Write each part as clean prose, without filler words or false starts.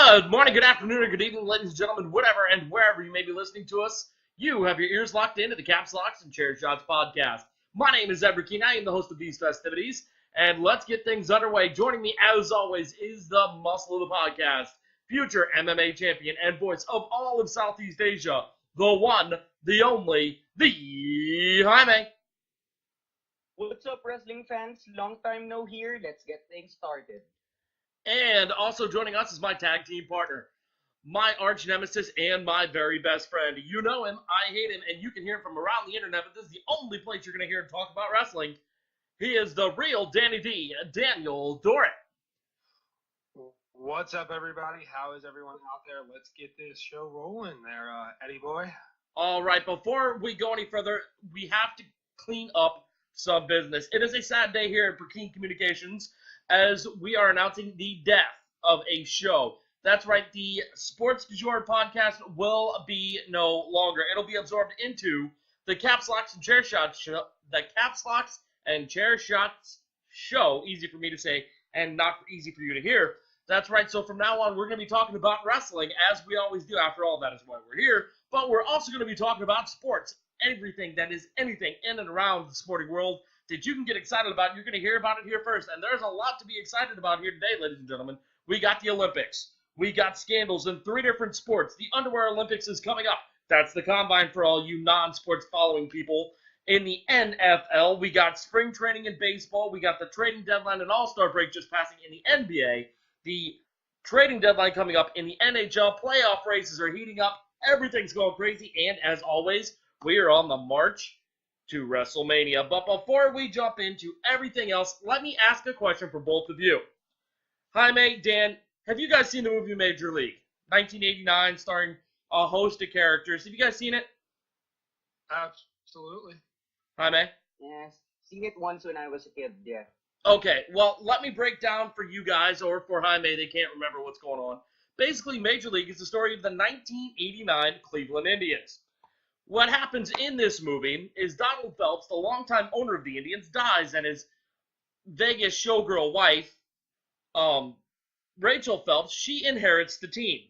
Good morning, good afternoon, or good evening, ladies and gentlemen, whatever and wherever you may be listening to us. You have your ears locked into the Caps Locks and Chair Shots podcast. My name is Edward Keene. I am the host of these festivities, and let's get things underway. Joining me, as always, is the muscle of the podcast, future MMA champion and voice of all of Southeast Asia, the one, the only, the Jaime. What's up, wrestling fans? Long time no here. Let's get things started. And also joining us is my tag team partner, my arch nemesis and my very best friend. You know him, I hate him, and you can hear him from around the internet, but this is the only place you're going to hear him talk about wrestling. He is the real Danny D, Daniel Dorrit. What's up, everybody? How is everyone out there? Let's get this show rolling there, Eddie boy. All right, before we go any further, we have to clean up some business. It is a sad day here at Keene Communications, as we are announcing the death of a show. That's right, the Sports Du Jour podcast will be no longer. It'll be absorbed into the Caps Locks and Chair Shots show, the Caps Locks and Chair Shots show. Easy for me to say and not easy for you to hear. That's right, so from now on, we're going to be talking about wrestling, as we always do. After all, that is why we're here. But we're also going to be talking about sports, everything that is anything in and around the sporting world that you can get excited about. You're going to hear about it here first. And there's a lot to be excited about here today, ladies and gentlemen. We got the Olympics. We got scandals in 3 different sports. The Underwear Olympics is coming up. That's the combine for all you non-sports following people. In the NFL, we got spring training in baseball. We got the trading deadline and all-star break just passing in the NBA. The trading deadline coming up in the NHL. Playoff races are heating up. Everything's going crazy. And as always, we are on the march to WrestleMania. But before we jump into everything else, let me ask a question for both of you. Jaime, Dan, have you guys seen the movie Major League? 1989, starring a host of characters. Have you guys seen it? Absolutely. Jaime? Yes, seen it once when I was a kid, yeah. Okay, well, let me break down for you guys, or for Jaime, they can't remember what's going on. Basically, Major League is the story of the 1989 Cleveland Indians. What happens in this movie is Donald Phelps, the longtime owner of the Indians, dies, and his Vegas showgirl wife, Rachel Phelps, she inherits the team.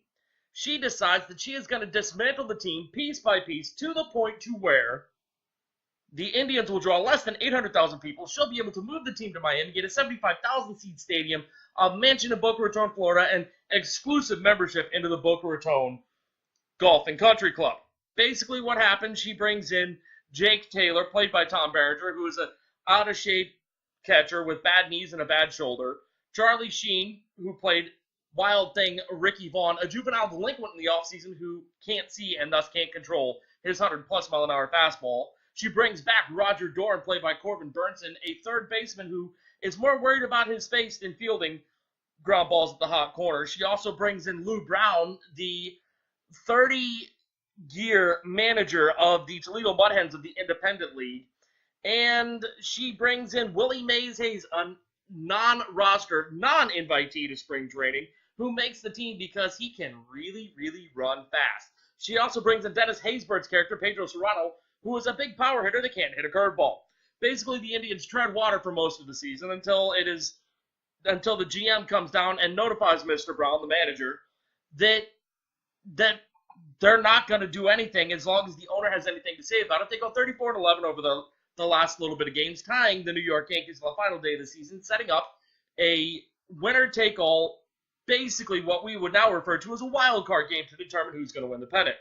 She decides that she is going to dismantle the team piece by piece to the point to where the Indians will draw less than 800,000 people. She'll be able to move the team to Miami, get a 75,000-seat stadium, a mansion in Boca Raton, Florida, and exclusive membership into the Boca Raton Golf and Country Club. Basically what happens, she brings in Jake Taylor, played by Tom Berenger, who is an out-of-shape catcher with bad knees and a bad shoulder. Charlie Sheen, who played Wild Thing Ricky Vaughn, a juvenile delinquent in the offseason who can't see and thus can't control his 100-plus mile-an-hour fastball. She brings back Roger Dorn, played by Corbin Burnson, a third baseman who is more worried about his face than fielding ground balls at the hot corner. She also brings in Lou Brown, the 30-year manager of the Toledo Mudhens of the Independent League. And she brings in Willie Mays Hayes, a non-roster, non-invitee to spring training, who makes the team because he can really, really run fast. She also brings in Dennis Haysbert's character, Pedro Serrano, who is a big power hitter that can't hit a curveball. Basically, the Indians tread water for most of the season until the GM comes down and notifies Mr. Brown, the manager, that they're not going to do anything as long as the owner has anything to say about it. They go 34-11 over the last little bit of games, tying the New York Yankees on the final day of the season, setting up a winner-take-all, basically what we would now refer to as a wild card game to determine who's going to win the pennant.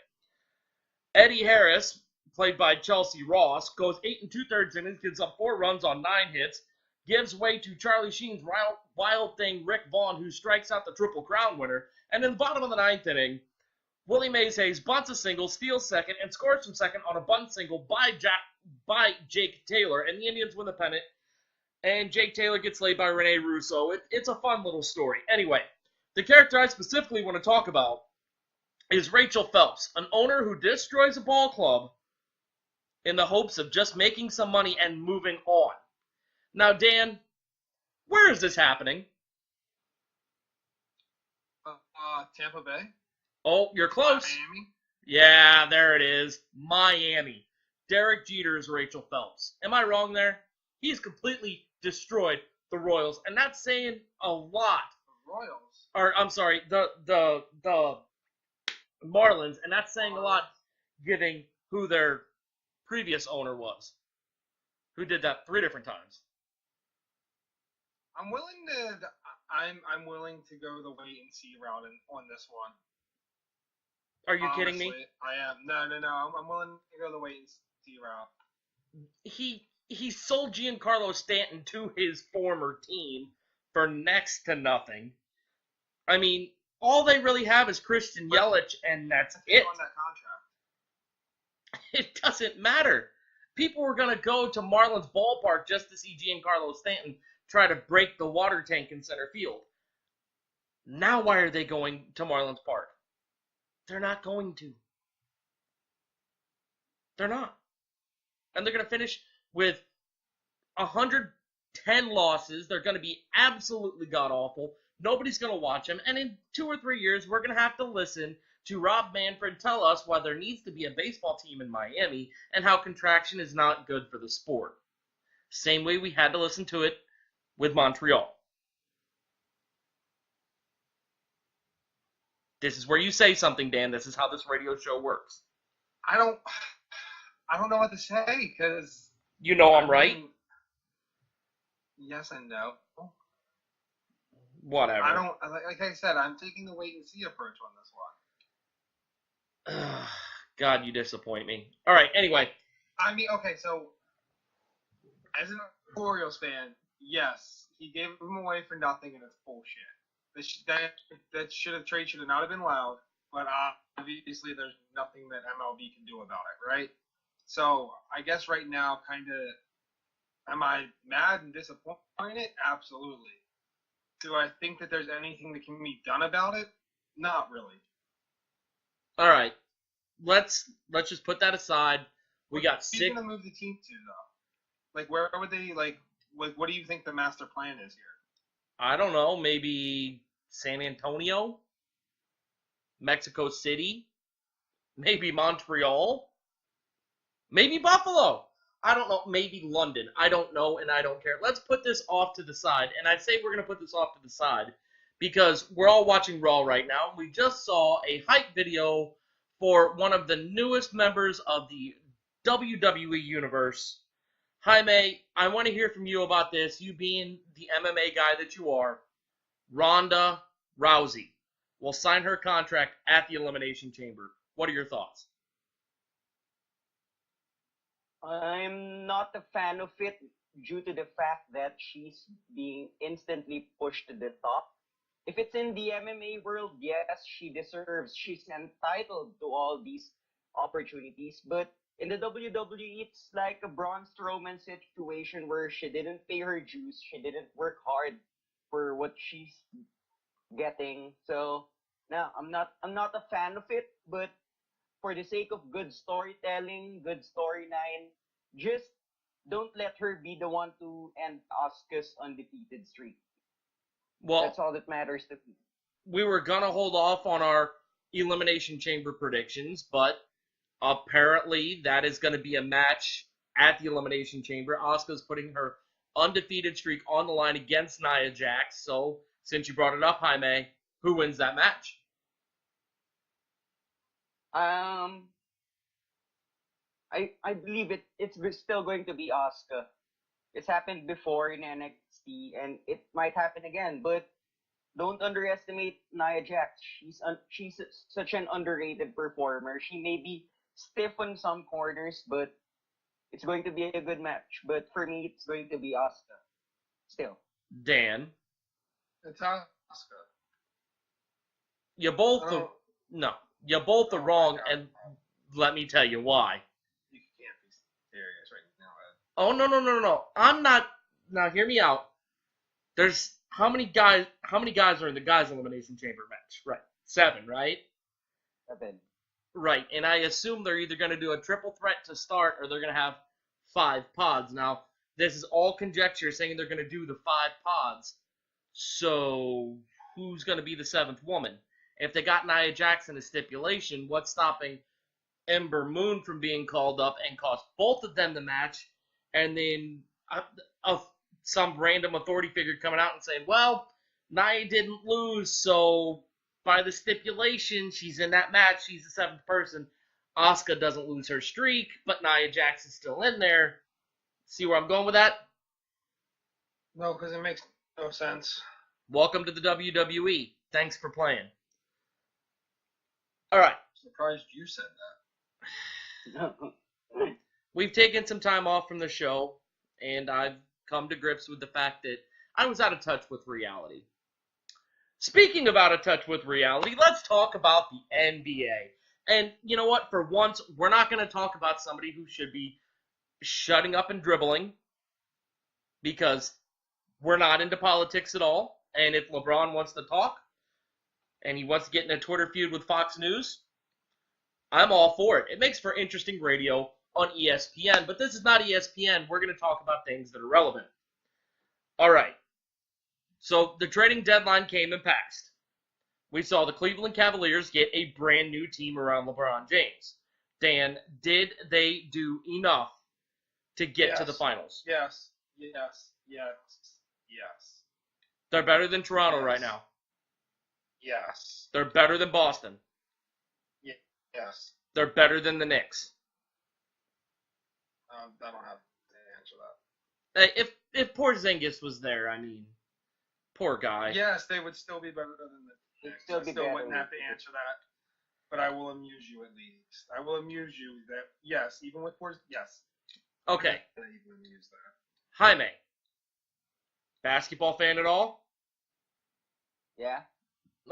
Eddie Harris, played by Chelsea Ross, goes 8 2/3 innings, gives up 4 runs on 9 hits, gives way to Charlie Sheen's Wild Thing Rick Vaughn, who strikes out the Triple Crown winner, and in the bottom of the 9th inning, Willie Mays Hayes bunts a single, steals second, and scores from second on a bunt single by Jake Taylor, and the Indians win the pennant, and Jake Taylor gets laid by Rene Russo. It's a fun little story. Anyway, the character I specifically want to talk about is Rachel Phelps, an owner who destroys a ball club in the hopes of just making some money and moving on. Now, Dan, where is this happening? Tampa Bay. Oh, you're close. Miami. Yeah, there it is. Miami. Derek Jeter's Rachel Phelps. Am I wrong there? He's completely destroyed the Royals, and that's saying a lot. Royals. or I'm sorry, the Marlins, and that's saying a lot, given who their previous owner was, who did that 3 different times. I'm willing to. I'm willing to go the wait and see route on this one. Are you kidding me? Honestly, I am. No. I'm willing to go the wait and see route. He sold Giancarlo Stanton to his former team for next to nothing. I mean, all they really have is Christian Yelich, and that's it. On that contract. It doesn't matter. People were going to go to Marlins Ballpark just to see Giancarlo Stanton try to break the water tank in center field. Now why are they going to Marlins Park? They're not going to. They're not. And they're going to finish with 110 losses. They're going to be absolutely god-awful. Nobody's going to watch them. And in 2 or 3 years, we're going to have to listen to Rob Manfred tell us why there needs to be a baseball team in Miami and how contraction is not good for the sport. Same way we had to listen to it with Montreal. This is where you say something, Dan. This is how this radio show works. I don't know what to say because you know I'm right. Yes and no. Whatever. I don't like I said. I'm taking the wait and see approach on this one. God, you disappoint me. All right. Anyway. I mean, okay. So, as an Orioles fan, yes, he gave him away for nothing, and it's bullshit. That trade should have not have been allowed, but obviously there's nothing that MLB can do about it, right? So I guess right now, kind of, am I mad and disappointed? Absolutely. Do I think that there's anything that can be done about it? Not really. All right, let's just put that aside. We got Who's six. gonna move the team to though? Like, where would they like? What do you think the master plan is here? I don't know. Maybe San Antonio, Mexico City, maybe Montreal, maybe Buffalo. I don't know. Maybe London. I don't know, and I don't care. Let's put this off to the side. And I say we're going to put this off to the side because we're all watching Raw right now. We just saw a hype video for one of the newest members of the WWE Universe. Jaime, I want to hear from you about this. You being the MMA guy that you are, Ronda Rousey will sign her contract at the Elimination Chamber. What are your thoughts? I'm not a fan of it due to the fact that she's being instantly pushed to the top. If it's in the MMA world, yes, she deserves, she's entitled to all these opportunities. But in the WWE, it's like a Braun Strowman situation where she didn't pay her dues, she didn't work hard for what she's getting. So, no, I'm not a fan of it, but for the sake of good storytelling, good storyline, just don't let her be the one to end Asuka's undefeated streak. Well, that's all that matters to me. We were gonna hold off on our Elimination Chamber predictions, but apparently that is going to be a match at the Elimination Chamber. Asuka's putting her undefeated streak on the line against Nia Jax. So, since you brought it up, Jaime, who wins that match? I believe it's still going to be Asuka. It's happened before in NXT, and it might happen again. But don't underestimate Nia Jax. She's such an underrated performer. She may be stiff on some corners, but it's going to be a good match. But for me, it's going to be Asuka. Still. Dan. It's Asuka. You both you both are wrong, and let me tell you why. You can't be serious right now, Ed. Oh, no. I'm not. Now, hear me out. There's how many guys are in the guys' elimination chamber match? Right. 7, right? 7. Right. And I assume they're either going to do a triple threat to start or they're going to have 5 pods. Now, this is all conjecture saying they're going to do the 5 pods. So, who's going to be the 7th woman? If they got Nia Jax in a stipulation, what's stopping Ember Moon from being called up and cost both of them the match? And then some random authority figure coming out and saying, well, Nia didn't lose, so by the stipulation, she's in that match. She's the 7th person. Asuka doesn't lose her streak, but Nia Jax is still in there. See where I'm going with that? No, because it makes no sense. Welcome to the WWE. Thanks for playing. All right. Surprised you said that. We've taken some time off from the show, and I've come to grips with the fact that I was out of touch with reality. Speaking of out of touch with reality, let's talk about the NBA. And you know what? For once, we're not going to talk about somebody who should be shutting up and dribbling, because we're not into politics at all. And if LeBron wants to talk, and he wants to get in a Twitter feud with Fox News, I'm all for it. It makes for interesting radio on ESPN, but this is not ESPN. We're going to talk about things that are relevant. All right. So the trading deadline came and passed. We saw the Cleveland Cavaliers get a brand new team around LeBron James. Dan, did they do enough to get to the finals? Yes. They're better than Toronto right now. Yes. They're better than Boston. Yes. They're better than the Knicks. I don't have to answer that. If Porzingis was there, I mean, poor guy. Yes, they would still be better than the Knicks. I still wouldn't have to answer that. But I will amuse you at least. I will amuse you that, yes, even with Porzingis, yes. Okay. I even amuse that. Jaime, basketball fan at all? Yeah.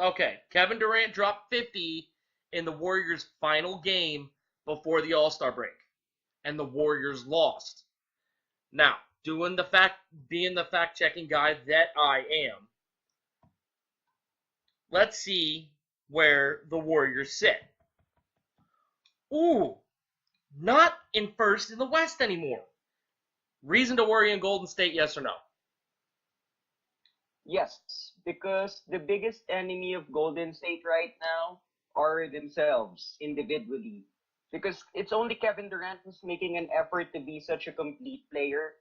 Okay. Kevin Durant dropped 50 in the Warriors' final game before the All-Star break, and the Warriors lost. Now, being the fact-checking guy that I am, let's see where the Warriors sit. Ooh, not in first in the West anymore. Reason to worry in Golden State, yes or no? Yes, because the biggest enemy of Golden State right now are themselves individually. Because it's only Kevin Durant who's making an effort to be such a complete player.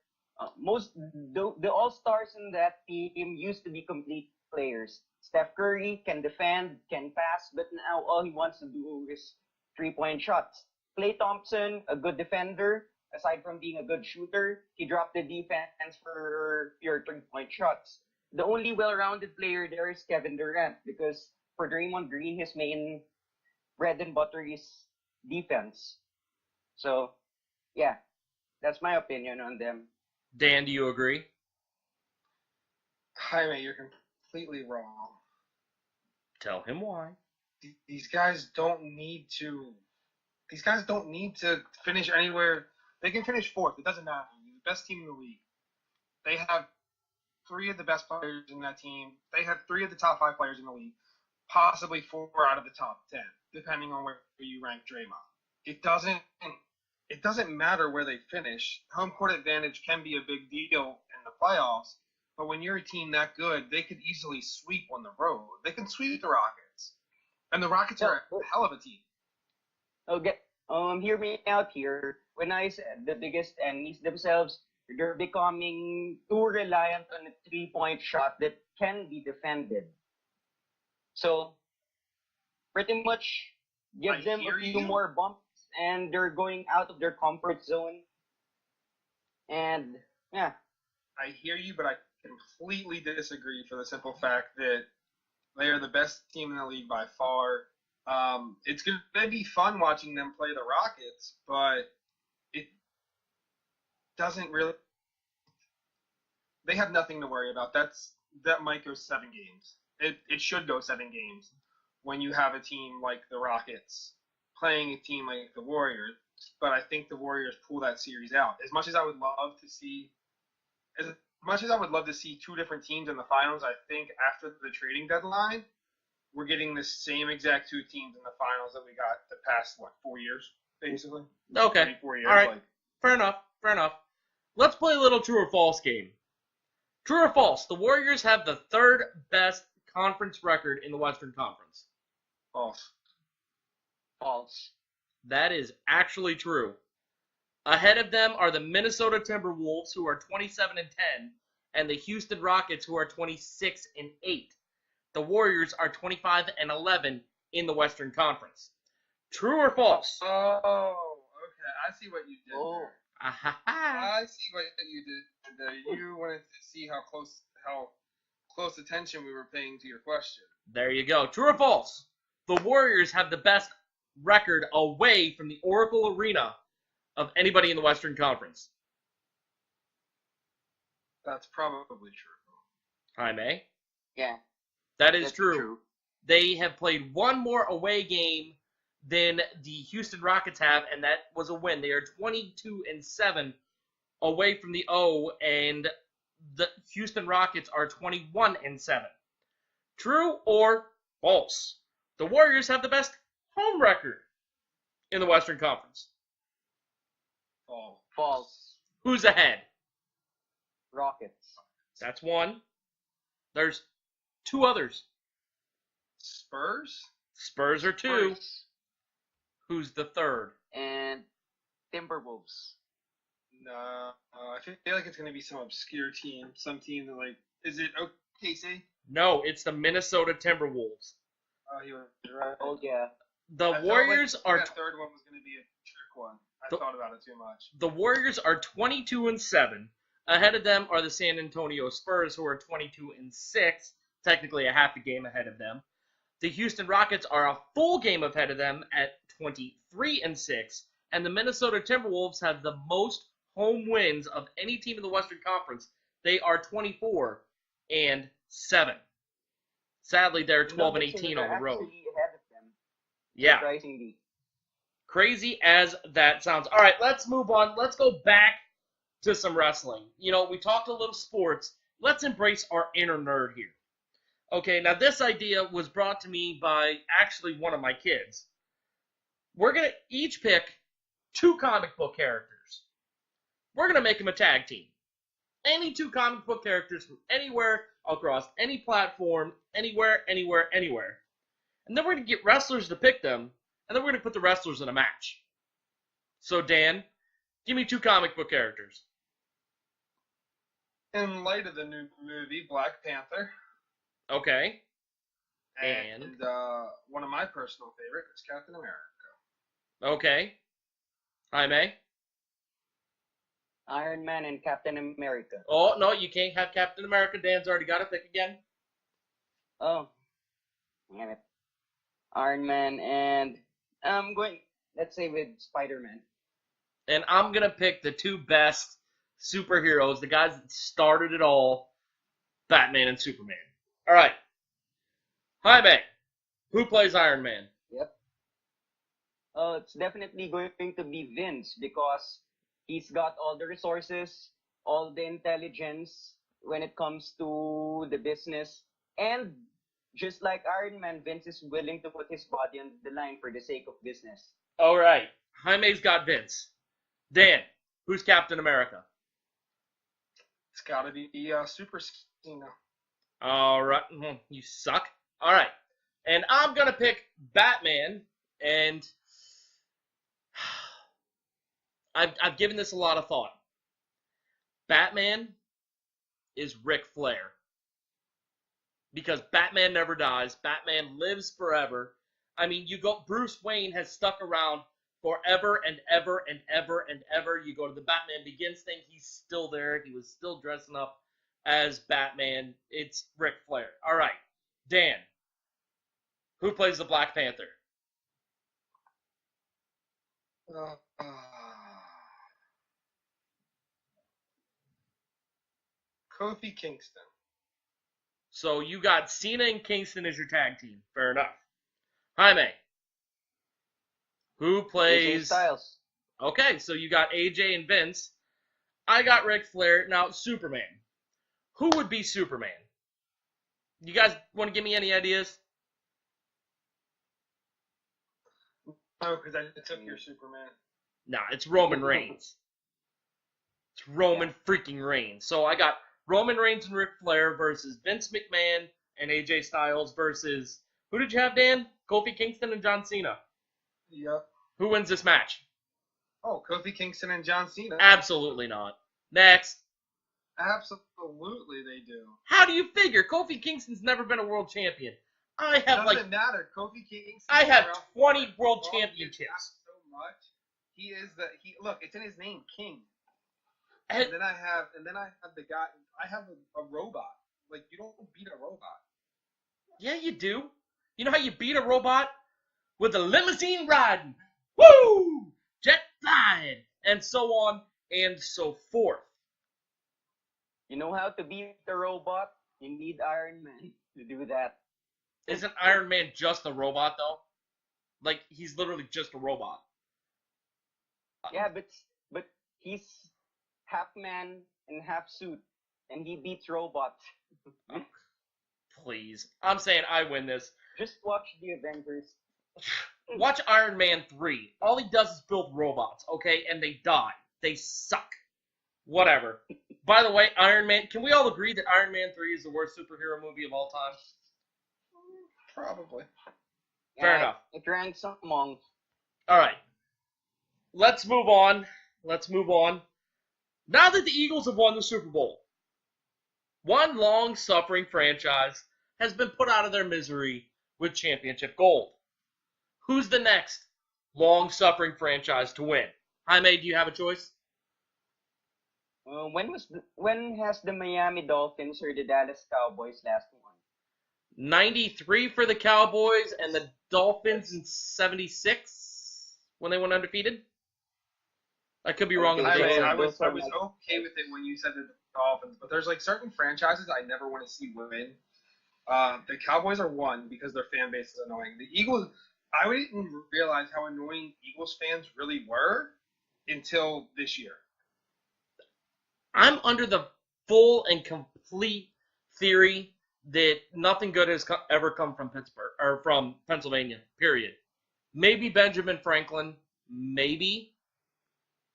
The all-stars in that team used to be complete players. Steph Curry can defend, can pass, but now all he wants to do is three-point shots. Klay Thompson, a good defender, aside from being a good shooter, he dropped the defense for your three-point shots. The only well-rounded player there is Kevin Durant, because for Draymond Green, his main bread and butter is defense. So, yeah, that's my opinion on them. Dan, do you agree? Jaime, you're completely wrong. Tell him why. These guys don't need to finish anywhere. They can finish fourth. It doesn't matter. They're the best team in the league. They have 3 of the best players in that team. They have 3 of the top 5 players in the league. Possibly 4 out of the top 10, depending on where you rank Draymond. It doesn't matter where they finish. Home court advantage can be a big deal in the playoffs, but when you're a team that good, they could easily sweep on the road. They can sweep the Rockets. And the Rockets are a hell of a team. Okay, hear me out here. When I said the biggest enemies themselves, they're becoming too reliant on a three-point shot that can be defended. So, pretty much give them a few more bumps, and they're going out of their comfort zone. And, yeah. I hear you, but I completely disagree for the simple fact that they are the best team in the league by far. It's going to be fun watching them play the Rockets, but it doesn't really. They have nothing to worry about. That might go 7 games. It should go 7 games when you have a team like the Rockets playing a team like the Warriors. But I think the Warriors pull that series out. As much as I would love to see 2 different teams in the finals, I think after the trading deadline, we're getting the same exact 2 teams in the finals that we got the past 4 years, basically. Okay. Maybe 4 years. All right. Fair enough. Let's play a little true or false game. True or false? The Warriors have the 3rd best conference record in the Western Conference. False. False. That is actually true. Ahead of them are the Minnesota Timberwolves, who are 27-10, and the Houston Rockets, who are 26-8. The Warriors are 25-11 in the Western Conference. True or false? Oh, okay. I see what you did there. Ah-ha-ha. I see what you did there. You wanted to see how close attention we were paying to your question. There you go. True or false? The Warriors have the best record away from the Oracle Arena of anybody in the Western Conference. That's probably true. Jaime? Yeah, That is that's true. They have played one more away game than the Houston Rockets have, and that was a win. They are 22-7 away from the O, and the Houston Rockets are 21-7. True or false? The Warriors have the best home record in the Western Conference. Oh. False. Who's ahead? Rockets. That's one. There's two others. Spurs? Spurs are two. Spurs. Who's the third? And Timberwolves. No, I feel like it's going to be some obscure team. Some team that, like, is it OKC? No, it's the Minnesota Timberwolves. Oh, you're right. Oh, yeah. The I felt Warriors like are that third one was going to be a trick one. I thought about it too much. the Warriors are 22-7. Ahead of them are the San Antonio Spurs, who are 22-6, technically a half a game ahead of them. The Houston Rockets are a full game ahead of them at 23-6, and the Minnesota Timberwolves have the most home wins of any team in the Western Conference. They are 24-7. Sadly, they're 12-18 on the road. Actually ahead of them. Yeah. Surprisingly. Crazy as that sounds. All right, let's move on. Let's go back to some wrestling. You know, we talked a little sports. Let's embrace our inner nerd here. Okay, now this idea was brought to me by actually one of my kids. We're going to each pick 2 comic book characters. We're going to make them a tag team. Any 2 comic book characters from anywhere, across any platform, anywhere. And then we're going to get wrestlers to pick them, and then we're going to put the wrestlers in a match. So, Dan, give me 2 comic book characters. In light of the new movie, Black Panther. Okay. And one of my personal favorites, Captain America. Okay. Jaime? Iron Man and Captain America. Oh, no, you can't have Captain America. Dan's already got it. Pick again. Oh. Damn it. Iron Man and I'm going, let's say, with Spider-Man. And I'm going to pick the 2 best superheroes, the guys that started it all, Batman and Superman. All right. Jaime, who plays Iron Man? Yep. It's definitely going to be Vince because he's got all the resources, all the intelligence when it comes to the business. And just like Iron Man, Vince is willing to put his body on the line for the sake of business. All right. Jaime's got Vince. Dan, who's Captain America? It's got to be Super Cena. All right. You suck. All right. And I'm going to pick Batman, and I've given this a lot of thought. Batman is Ric Flair. Because Batman never dies. Batman lives forever. I mean, Bruce Wayne has stuck around forever and ever and ever and ever. You go to the Batman Begins thing, he's still there. He was still dressing up as Batman. It's Ric Flair. All right. Dan, who plays the Black Panther? Kofi Kingston. So you got Cena and Kingston as your tag team. Fair enough. Jaime, who plays... AJ Styles. Okay, so you got AJ and Vince. I got Ric Flair. Now, Superman. Who would be Superman? You guys want to give me any ideas? Oh, because I took your Superman. Nah, it's Roman Reigns. It's Roman freaking Reigns. So I got Roman Reigns and Ric Flair versus Vince McMahon and AJ Styles versus... Who did you have, Dan? Kofi Kingston and John Cena. Yep. Who wins this match? Oh, Kofi Kingston and John Cena. Absolutely not. Next. Absolutely, they do. How do you figure? Kofi Kingston's never been a world champion. I have Doesn't matter. Kofi Kingston. I have 20 world championships. So much. He is the Look, it's in his name, King. And And then I have the guy. I have a robot. Like, you don't beat a robot. yeah, you do. You know how you beat a robot? With a limousine riding. Woo! Jet flying. And so on and so forth. You know how to beat the robot? You need Iron Man to do that. Isn't Iron Man just a robot, though? Like, he's literally just a robot. Yeah, but he's half man and half suit, and he beats robots. Please. I'm saying I win this. Just watch the Avengers. Watch Iron Man 3. All he does is build robots, okay? And they die. They suck. Whatever. By the way, Iron Man... Can we all agree that Iron Man 3 is the worst superhero movie of all time? Probably. Fair enough. It ranks among. Alright. Let's move on. Now that the Eagles have won the Super Bowl, one long-suffering franchise has been put out of their misery with championship gold. Who's the next long-suffering franchise to win? Jaime, do you have a choice? When has the Miami Dolphins or the Dallas Cowboys last won? 93 for the Cowboys and the Dolphins in 76 when they went undefeated? I could be wrong on the I dates. was okay with it when you said the Dolphins, but there's like certain franchises I never want to see win. The Cowboys are one because their fan base is annoying. The Eagles, I didn't realize how annoying Eagles fans really were until this year. I'm under the full and complete theory that nothing good has ever come from Pittsburgh or from Pennsylvania. Period. Maybe Benjamin Franklin, maybe,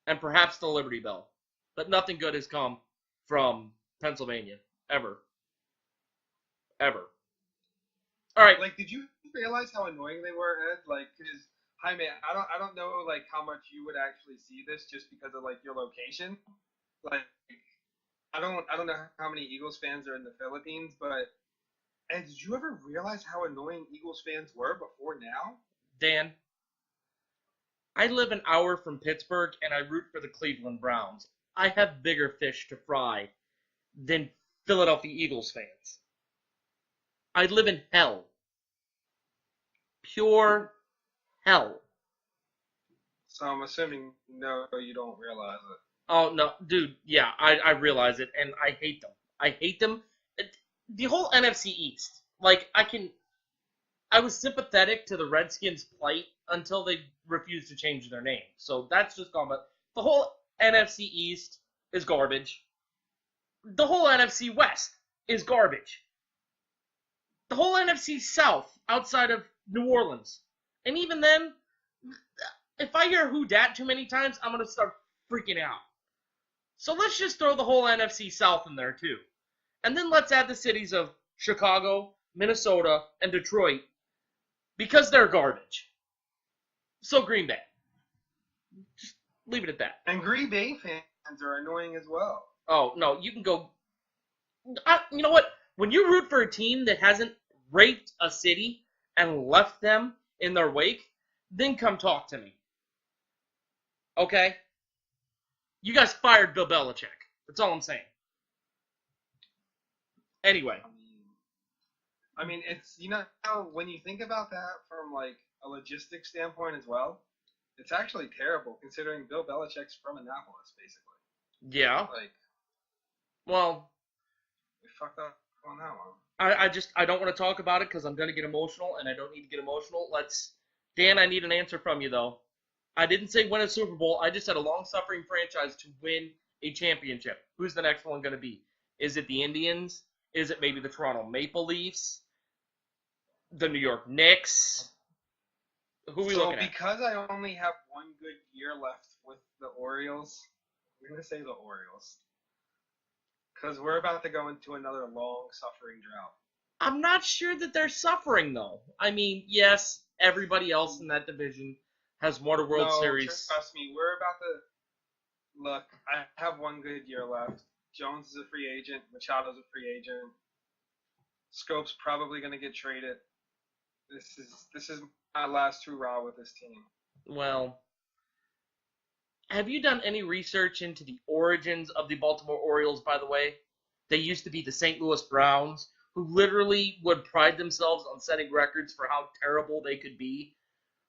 and perhaps the Liberty Bell, but nothing good has come from Pennsylvania ever. All right. Like, did you realize how annoying they were, Ed? Like, because Jaime, I don't know like how much you would actually see this just because of like your location. Like, I don't know how many Eagles fans are in the Philippines, but and did you ever realize how annoying Eagles fans were before now? Dan, I live an hour from Pittsburgh and I root for the Cleveland Browns. I have bigger fish to fry than Philadelphia Eagles fans. I live in hell. Pure hell. So I'm assuming no, you don't realize it. Oh, no, dude, yeah, I realize it, and I hate them. I hate them. The whole NFC East, like, I was sympathetic to the Redskins' plight until they refused to change their name. So that's just gone, but the whole NFC East is garbage. The whole NFC West is garbage. The whole NFC South, outside of New Orleans. And even then, if I hear who dat too many times, I'm going to start freaking out. So let's just throw the whole NFC South in there too. And then let's add the cities of Chicago, Minnesota, and Detroit because they're garbage. So Green Bay. Just leave it at that. And Green Bay fans are annoying as well. Oh, no, you can go... you know what? When you root for a team that hasn't raped a city and left them in their wake, then come talk to me. Okay? You guys fired Bill Belichick. That's all I'm saying. Anyway. I mean, it's, you know, when you think about that from, like, a logistics standpoint as well, it's actually terrible considering Bill Belichick's from Annapolis, basically. Yeah. Like, well, we fucked up on that one. I don't want to talk about it because I'm going to get emotional, and I don't need to get emotional. Dan, I need an answer from you, though. I didn't say win a Super Bowl. I just said a long-suffering franchise to win a championship. Who's the next one going to be? Is it the Indians? Is it maybe the Toronto Maple Leafs? The New York Knicks? Who are we looking at? So because I only have one good year left with the Orioles, we're going to say the Orioles. Because we're about to go into another long-suffering drought. I'm not sure that they're suffering, though. I mean, yes, everybody else in that division has won a World Series. Trust me, we're about to... Look, I have one good year left. Jones is a free agent. Machado's a free agent. Scope's probably going to get traded. This is my last hurrah with this team. Well, have you done any research into the origins of the Baltimore Orioles, by the way? They used to be the St. Louis Browns, who literally would pride themselves on setting records for how terrible they could be,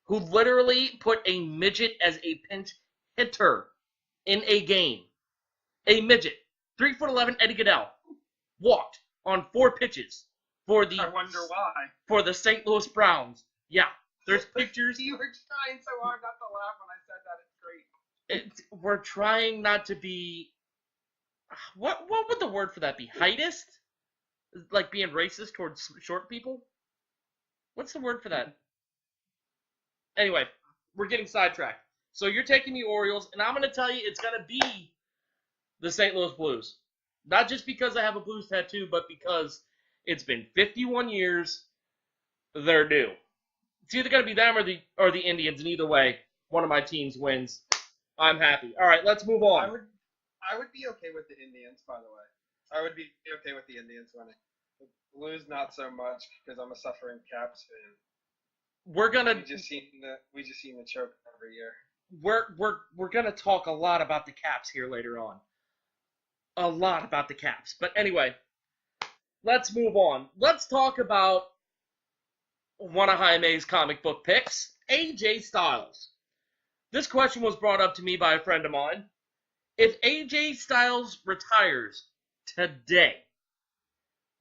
who literally put a midget as a pinch hitter in a game. A midget, 3'11" Eddie Goodell, walked on 4 pitches for the I wonder why. for the St. Louis Browns. Yeah, there's pictures. You were trying so hard not to laugh when I said that. It's great. We're trying not to be. What would the word for that be? Heightist? Like being racist towards short people? What's the word for that? Anyway, we're getting sidetracked. So you're taking the Orioles, and I'm going to tell you it's going to be the St. Louis Blues. Not just because I have a Blues tattoo, but because it's been 51 years. They're due. It's either going to be them or the Indians, and either way, one of my teams wins. I'm happy. All right, let's move on. I would be okay with the Indians, by the way. I would be okay with the Indians winning. The Blues, not so much, because I'm a suffering Caps fan. We're gonna We just seem to choke every year. we're gonna talk a lot about the Caps here later on. A lot about the Caps. But anyway, let's move on. Let's talk about one of Jaime's comic book picks, AJ Styles. This question was brought up to me by a friend of mine. If AJ Styles retires today,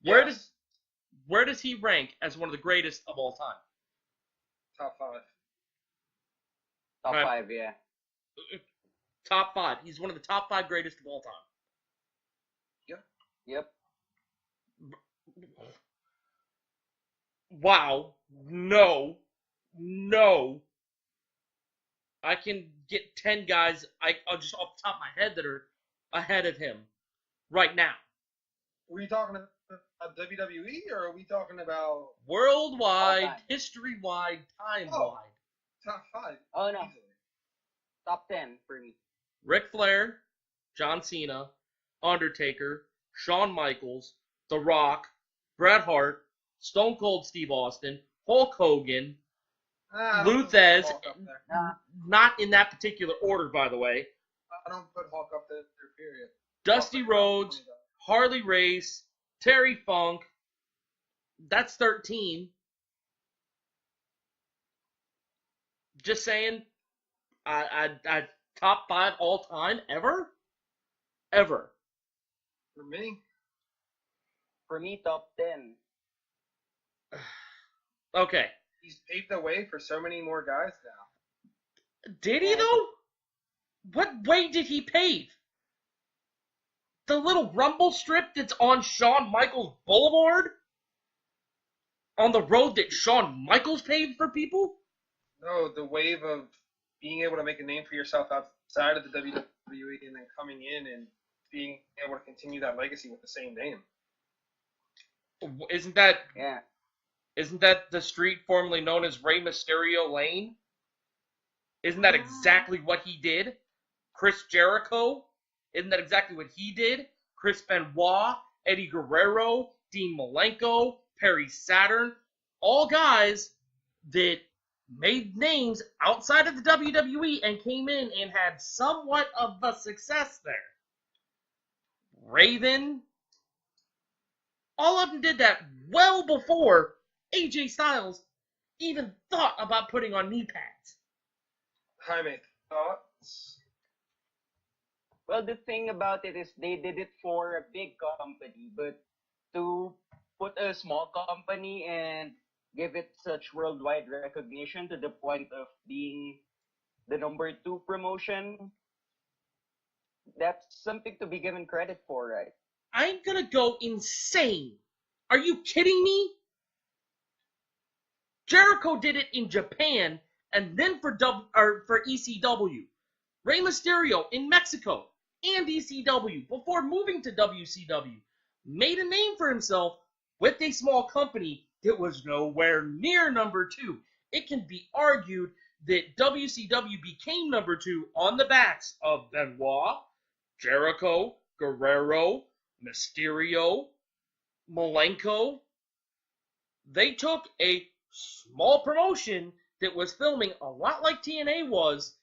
where does he rank as one of the greatest of all time? Top 5. Top Right. 5, yeah. Top 5. He's one of the top 5 greatest of all time. Yep. Wow. No. I can get 10 guys I'll just off the top of my head that are ahead of him right now. Were you talking about WWE, or are we talking about Worldwide, All time. history-wide, time-wide. Oh. top 5? Oh, no. Easily. Top 10 for me. Ric Flair, John Cena, Undertaker, Shawn Michaels, The Rock, Bret Hart, Stone Cold Steve Austin, Hulk Hogan, I don't put Luthez, Hulk up there. not in that particular order, by the way, I don't put Hulk up there, period. Dusty Hulk Rhodes, Harley Race, Terry Funk. That's 13. Just saying, I top 5 all time ever. For me, For me, top 10. Okay, he's paved the way for so many more guys now. did he though? What way did he pave? The little rumble strip that's on Shawn Michaels Boulevard? On the road that Shawn Michaels paved for people? No, the wave of being able to make a name for yourself outside of the WWE and then coming in and being able to continue that legacy with the same name. Isn't that Yeah. the street formerly known as Rey Mysterio Lane? Isn't that exactly what he did? Chris Jericho? Isn't that exactly what he did? Chris Benoit, Eddie Guerrero, Dean Malenko, Perry Saturn, all guys that made names outside of the WWE and came in and had somewhat of a success there. Raven, all of them did that well before AJ Styles even thought about putting on knee pads. Jaime, thoughts? Well, the thing about it is they did it for a big company, but to put a small company and give it such worldwide recognition to the point of being the number 2 promotion, that's something to be given credit for, right? I'm gonna go insane. Are you kidding me? Jericho did it in Japan and then for ECW. Rey Mysterio in Mexico and ECW before moving to WCW made a name for himself with a small company that was nowhere near number 2. It can be argued that WCW became number 2 on the backs of Benoit, Jericho, Guerrero, Mysterio, Malenko. They took a small promotion that was filming a lot like TNA was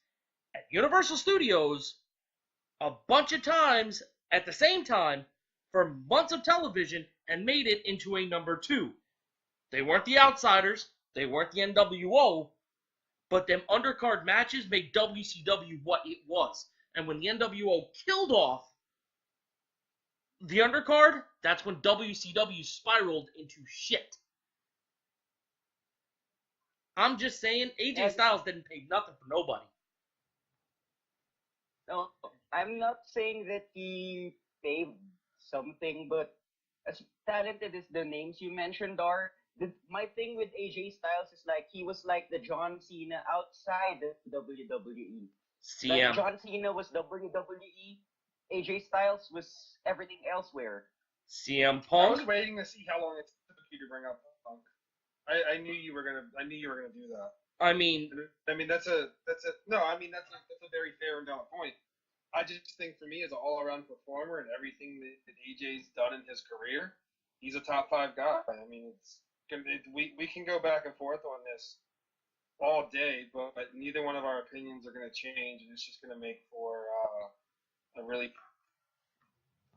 at Universal Studios a bunch of times at the same time for months of television and made it into a number 2. They weren't the Outsiders, they weren't the NWO, but them undercard matches made WCW what it was. And when the NWO killed off the undercard, that's when WCW spiraled into shit. I'm just saying, AJ Styles didn't pay nothing for nobody. No, I'm not saying that he paid something, but as talented as the names you mentioned are, my thing with AJ Styles is like he was like the John Cena outside the WWE. CM. Like John Cena was WWE, AJ Styles was everything elsewhere. CM I Punk. was waiting to see how long it took you to bring up Punk. I knew you were gonna do that. I mean, that's a very fair and valid point. I just think for me as an all around performer and everything that AJ's done in his career, he's a top 5 guy. I mean, we can go back and forth on this all day, but neither one of our opinions are going to change, and it's just going to make for a really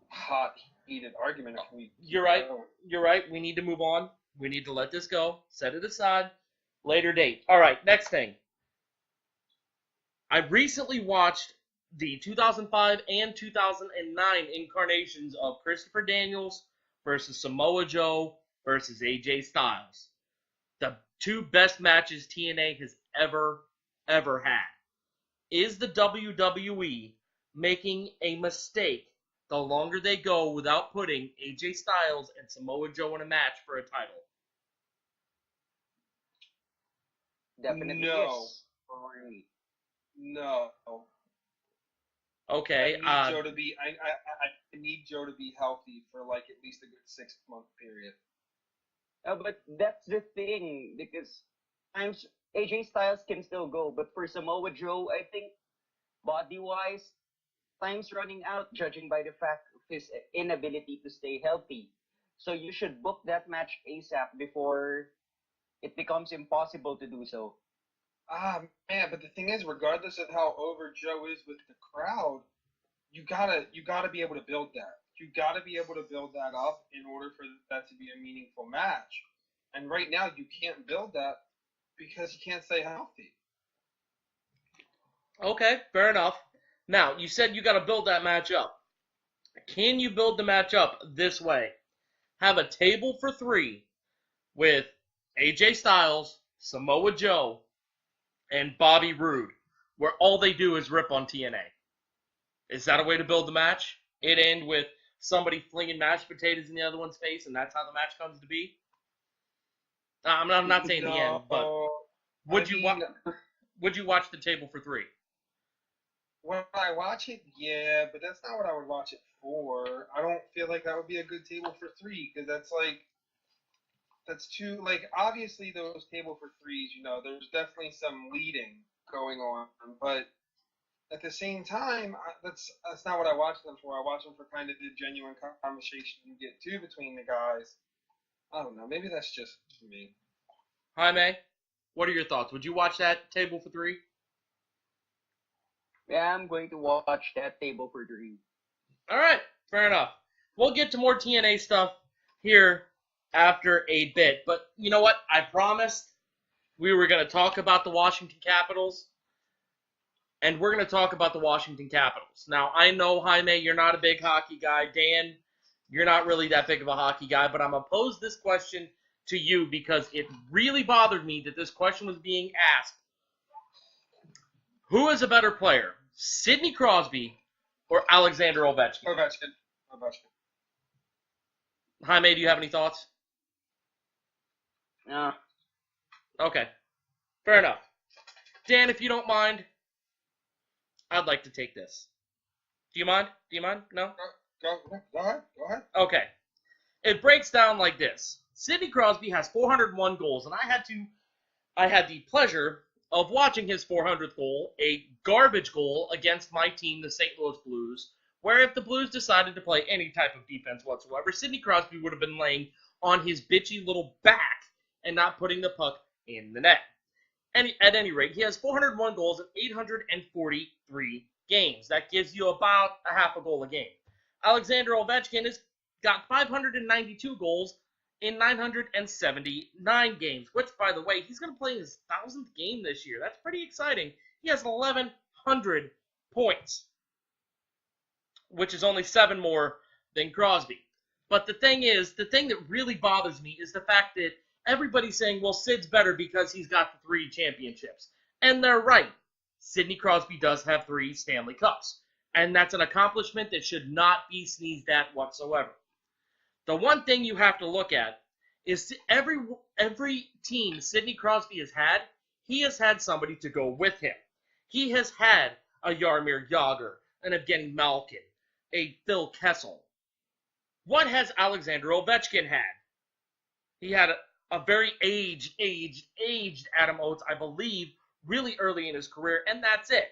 hot, heated argument if we. You're right. You're right. We need to move on. We need to let this go. Set it aside. Later date. All right. Next thing. I recently watched the 2005 and 2009 incarnations of Christopher Daniels versus Samoa Joe versus AJ Styles. The 2 best matches TNA has ever had. Is the WWE making a mistake the longer they go without putting AJ Styles and Samoa Joe in a match for a title? Definitely No. yes. For me. No. Okay. I need Joe to be healthy for like at least a good 6-month period. But that's the thing, because times AJ Styles can still go, but for Samoa Joe, I think body-wise, time's running out, judging by the fact of his inability to stay healthy. So you should book that match ASAP before it becomes impossible to do so. Ah, man, but the thing is, regardless of how over Joe is with the crowd, you gotta be able to build that. You gotta be able to build that up in order for that to be a meaningful match. And right now, you can't build that because you can't stay healthy. Okay, fair enough. Now, you said you got to build that match up. Can you build the match up this way? Have a table for 3 with AJ Styles, Samoa Joe, and Bobby Roode, where all they do is rip on TNA. Is that a way to build the match? It end with somebody flinging mashed potatoes in the other one's face, and that's how the match comes to be? I'm not saying the end, but would you watch the table for 3? When I watch it, yeah, but that's not what I would watch it for. I don't feel like that would be a good table for 3, because that's too, obviously those table for 3s, there's definitely some leading going on, but at the same time, that's not what I watch them for. I watch them for kind of the genuine conversation you get to between the guys. I don't know, maybe that's just me. Jaime, what are your thoughts? Would you watch that table for 3? Yeah, I'm going to watch that table for 3. All right, fair enough. We'll get to more TNA stuff here after a bit. But you know what? I promised we were going to talk about the Washington Capitals. And we're going to talk about the Washington Capitals. Now, I know, Jaime, you're not a big hockey guy. Dan, you're not really that big of a hockey guy. But I'm going to pose this question to you because it really bothered me that this question was being asked. Who is a better player, Sidney Crosby or Alexander Ovechkin? Ovechkin. Jaime, do you have any thoughts? No. Okay. Fair enough. Dan, if you don't mind, I'd like to take this. Do you mind? No? Go ahead. Okay. It breaks down like this. Sidney Crosby has 401 goals, and I had the pleasure of watching his 400th goal, a garbage goal against my team, the St. Louis Blues, where if the Blues decided to play any type of defense whatsoever, Sidney Crosby would have been laying on his bitchy little back and not putting the puck in the net. At any rate, he has 401 goals in 843 games. That gives you about a half a goal a game. Alexander Ovechkin has got 592 goals in 979 games, which, by the way, he's going to play his 1,000th game this year. That's pretty exciting. He has 1,100 points, which is only 7 more than Crosby. But the thing that really bothers me is the fact that everybody's saying, well, Sid's better because he's got the 3 championships. And they're right. Sidney Crosby does have 3 Stanley Cups. And that's an accomplishment that should not be sneezed at whatsoever. The one thing you have to look at is every team Sidney Crosby has had, he has had somebody to go with him. He has had a Jaromir Jagr, an Evgeny Malkin, a Phil Kessel. What has Alexander Ovechkin had? He had a very aged Adam Oates, I believe, really early in his career, and that's it.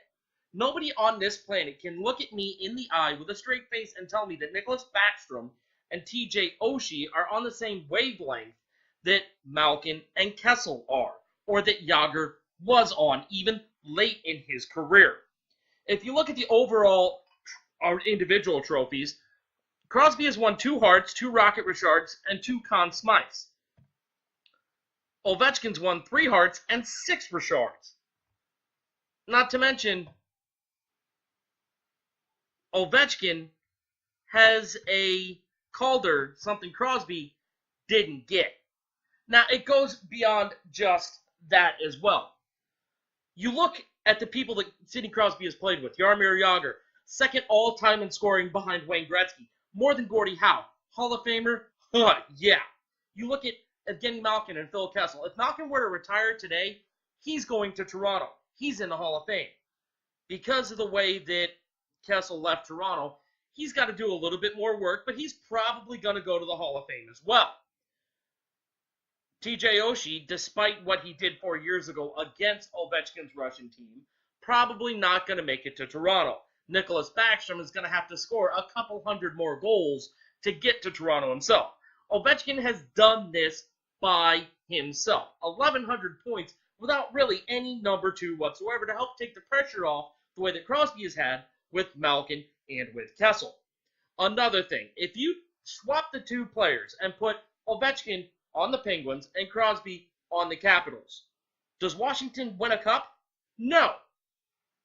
Nobody on this planet can look at me in the eye with a straight face and tell me that Nicholas Backstrom and TJ Oshie are on the same wavelength that Malkin and Kessel are, or that Jagr was on, even late in his career. If you look at the overall individual trophies, Crosby has won 2 Harts, 2 Rocket Richards, and 2 Conn Smythes. Ovechkin's won 3 Harts and 6 Richards. Not to mention, Ovechkin has a Calder, something Crosby didn't get. Now, it goes beyond just that as well. You look at the people that Sidney Crosby has played with. Jaromir Jagr, second all-time in scoring behind Wayne Gretzky. More than Gordie Howe. Hall of Famer? Yeah. You look at Evgeny Malkin and Phil Kessel. If Malkin were to retire today, he's going to Toronto. He's in the Hall of Fame. Because of the way that Kessel left Toronto, he's got to do a little bit more work, but he's probably going to go to the Hall of Fame as well. TJ Oshie, despite what he did 4 years ago against Ovechkin's Russian team, probably not going to make it to Toronto. Nicholas Backstrom is going to have to score a couple hundred more goals to get to Toronto himself. Ovechkin has done this by himself. 1,100 points without really any number 2 whatsoever to help take the pressure off the way that Crosby has had with Malkin and with Kessel. Another thing, if you swap the 2 players and put Ovechkin on the Penguins and Crosby on the Capitals, does Washington win a cup? No.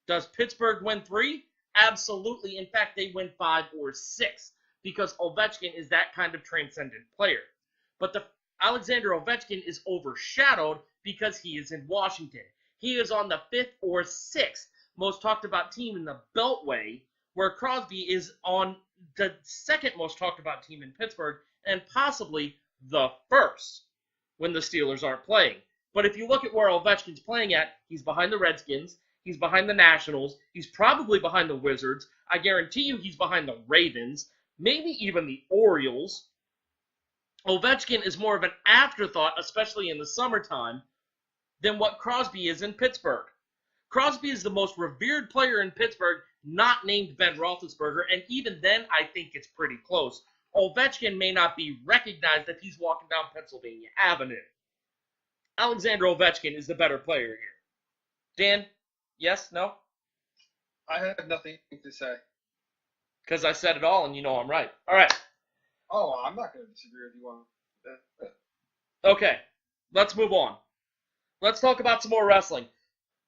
Does Pittsburgh win 3? Absolutely. In fact, they win 5 or 6 because Ovechkin is that kind of transcendent player. But Alexander Ovechkin is overshadowed because he is in Washington. He is on the 5th or 6th most talked about team in the Beltway, where Crosby is on the 2nd most talked about team in Pittsburgh and possibly the 1st when the Steelers aren't playing. But if you look at where Ovechkin's playing at, he's behind the Redskins, he's behind the Nationals, he's probably behind the Wizards. I guarantee you he's behind the Ravens, maybe even the Orioles. Ovechkin is more of an afterthought, especially in the summertime, than what Crosby is in Pittsburgh. Crosby is the most revered player in Pittsburgh, not named Ben Roethlisberger, and even then, I think it's pretty close. Ovechkin may not be recognized if he's walking down Pennsylvania Avenue. Alexander Ovechkin is the better player here. Dan, yes, no? I have nothing to say. Because I said it all, and you know I'm right. All right. Oh, I'm not going to disagree with you on that. Okay, let's move on. Let's talk about some more wrestling.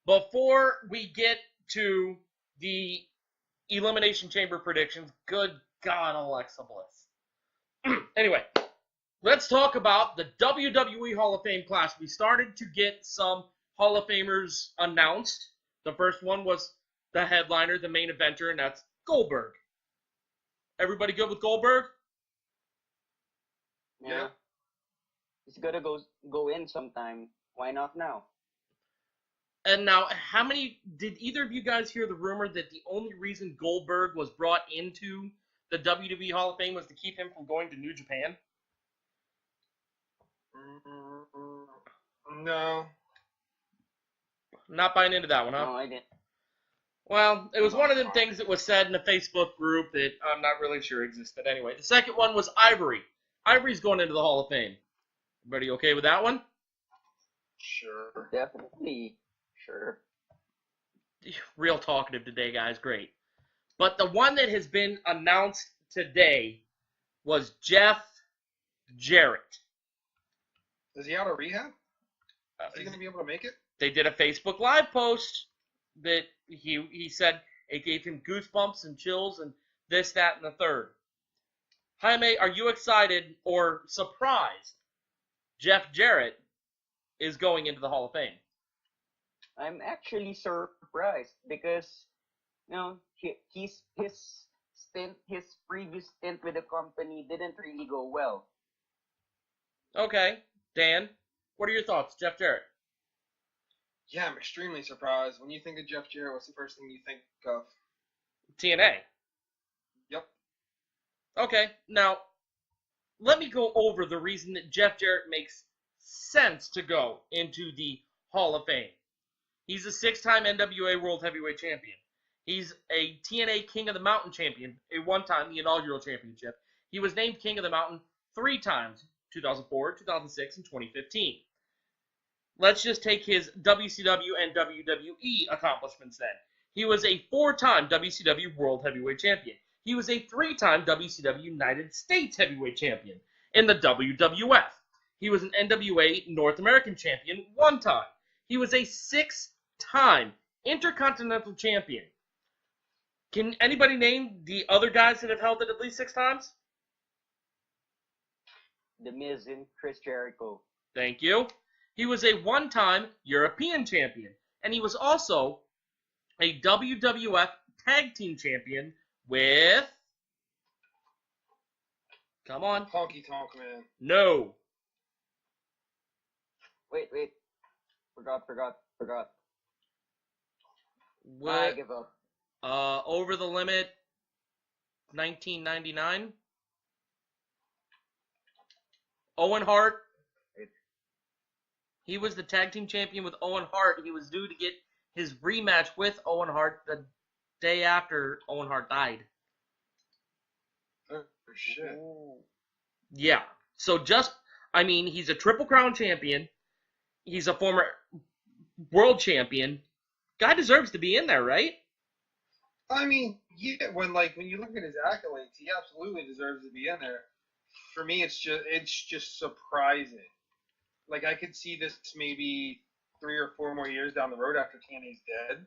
Before we get to the Elimination Chamber predictions, good God, Alexa Bliss. Anyway, let's talk about the WWE Hall of Fame class. We started to get some Hall of Famers announced. The first one was the headliner, the main eventer, and that's Goldberg. Everybody good with Goldberg? Yeah. It's gonna go in sometime. Why not now? And now, did either of you guys hear the rumor that the only reason Goldberg was brought into the WWE Hall of Fame was to keep him from going to New Japan? No. Not buying into that one, huh? No, I didn't. Well, it was one of them things that was said in a Facebook group that I'm not really sure existed anyway. The second one was Ivory. Ivory's going into the Hall of Fame. Everybody okay with that one? Sure. Definitely. Sure. Real talkative today, guys. Great. But the one that has been announced today was Jeff Jarrett. Is he out of rehab? Is he going to be able to make it? They did a Facebook Live post that he said it gave him goosebumps and chills and this, that, and the third. Jaime, are you excited or surprised Jeff Jarrett is going into the Hall of Fame? I'm actually surprised because, his previous stint with the company didn't really go well. Okay. Dan, what are your thoughts, Jeff Jarrett? Yeah, I'm extremely surprised. When you think of Jeff Jarrett, what's the first thing you think of? TNA. Yep. Okay, now, let me go over the reason that Jeff Jarrett makes sense to go into the Hall of Fame. He's a 6-time NWA World Heavyweight Champion. He's a TNA King of the Mountain champion, a one-time, the inaugural championship. He was named King of the Mountain 3 times, 2004, 2006, and 2015. Let's just take his WCW and WWE accomplishments then. He was a 4-time WCW World Heavyweight Champion. He was a 3-time WCW United States Heavyweight Champion in the WWF. He was an NWA North American Champion 1 time. He was a 6-time Intercontinental Champion. Can anybody name the other guys that have held it at least 6 times? The Miz and Chris Jericho. Thank you. He was a 1-time European Champion. And he was also a WWF Tag Team Champion with... Come on. Honky Tonk Man. No. Wait. Forgot. What? I give up. Over the Limit, 1999. Owen Hart. He was the tag team champion with Owen Hart. He was due to get his rematch with Owen Hart the day after Owen Hart died. Oh, shit. Yeah. So he's a Triple Crown champion. He's a former world champion. Guy deserves to be in there, right? I mean, yeah, when you look at his accolades, he absolutely deserves to be in there. For me, it's just surprising. Like, I could see this maybe 3 or 4 more years down the road after TNA's dead.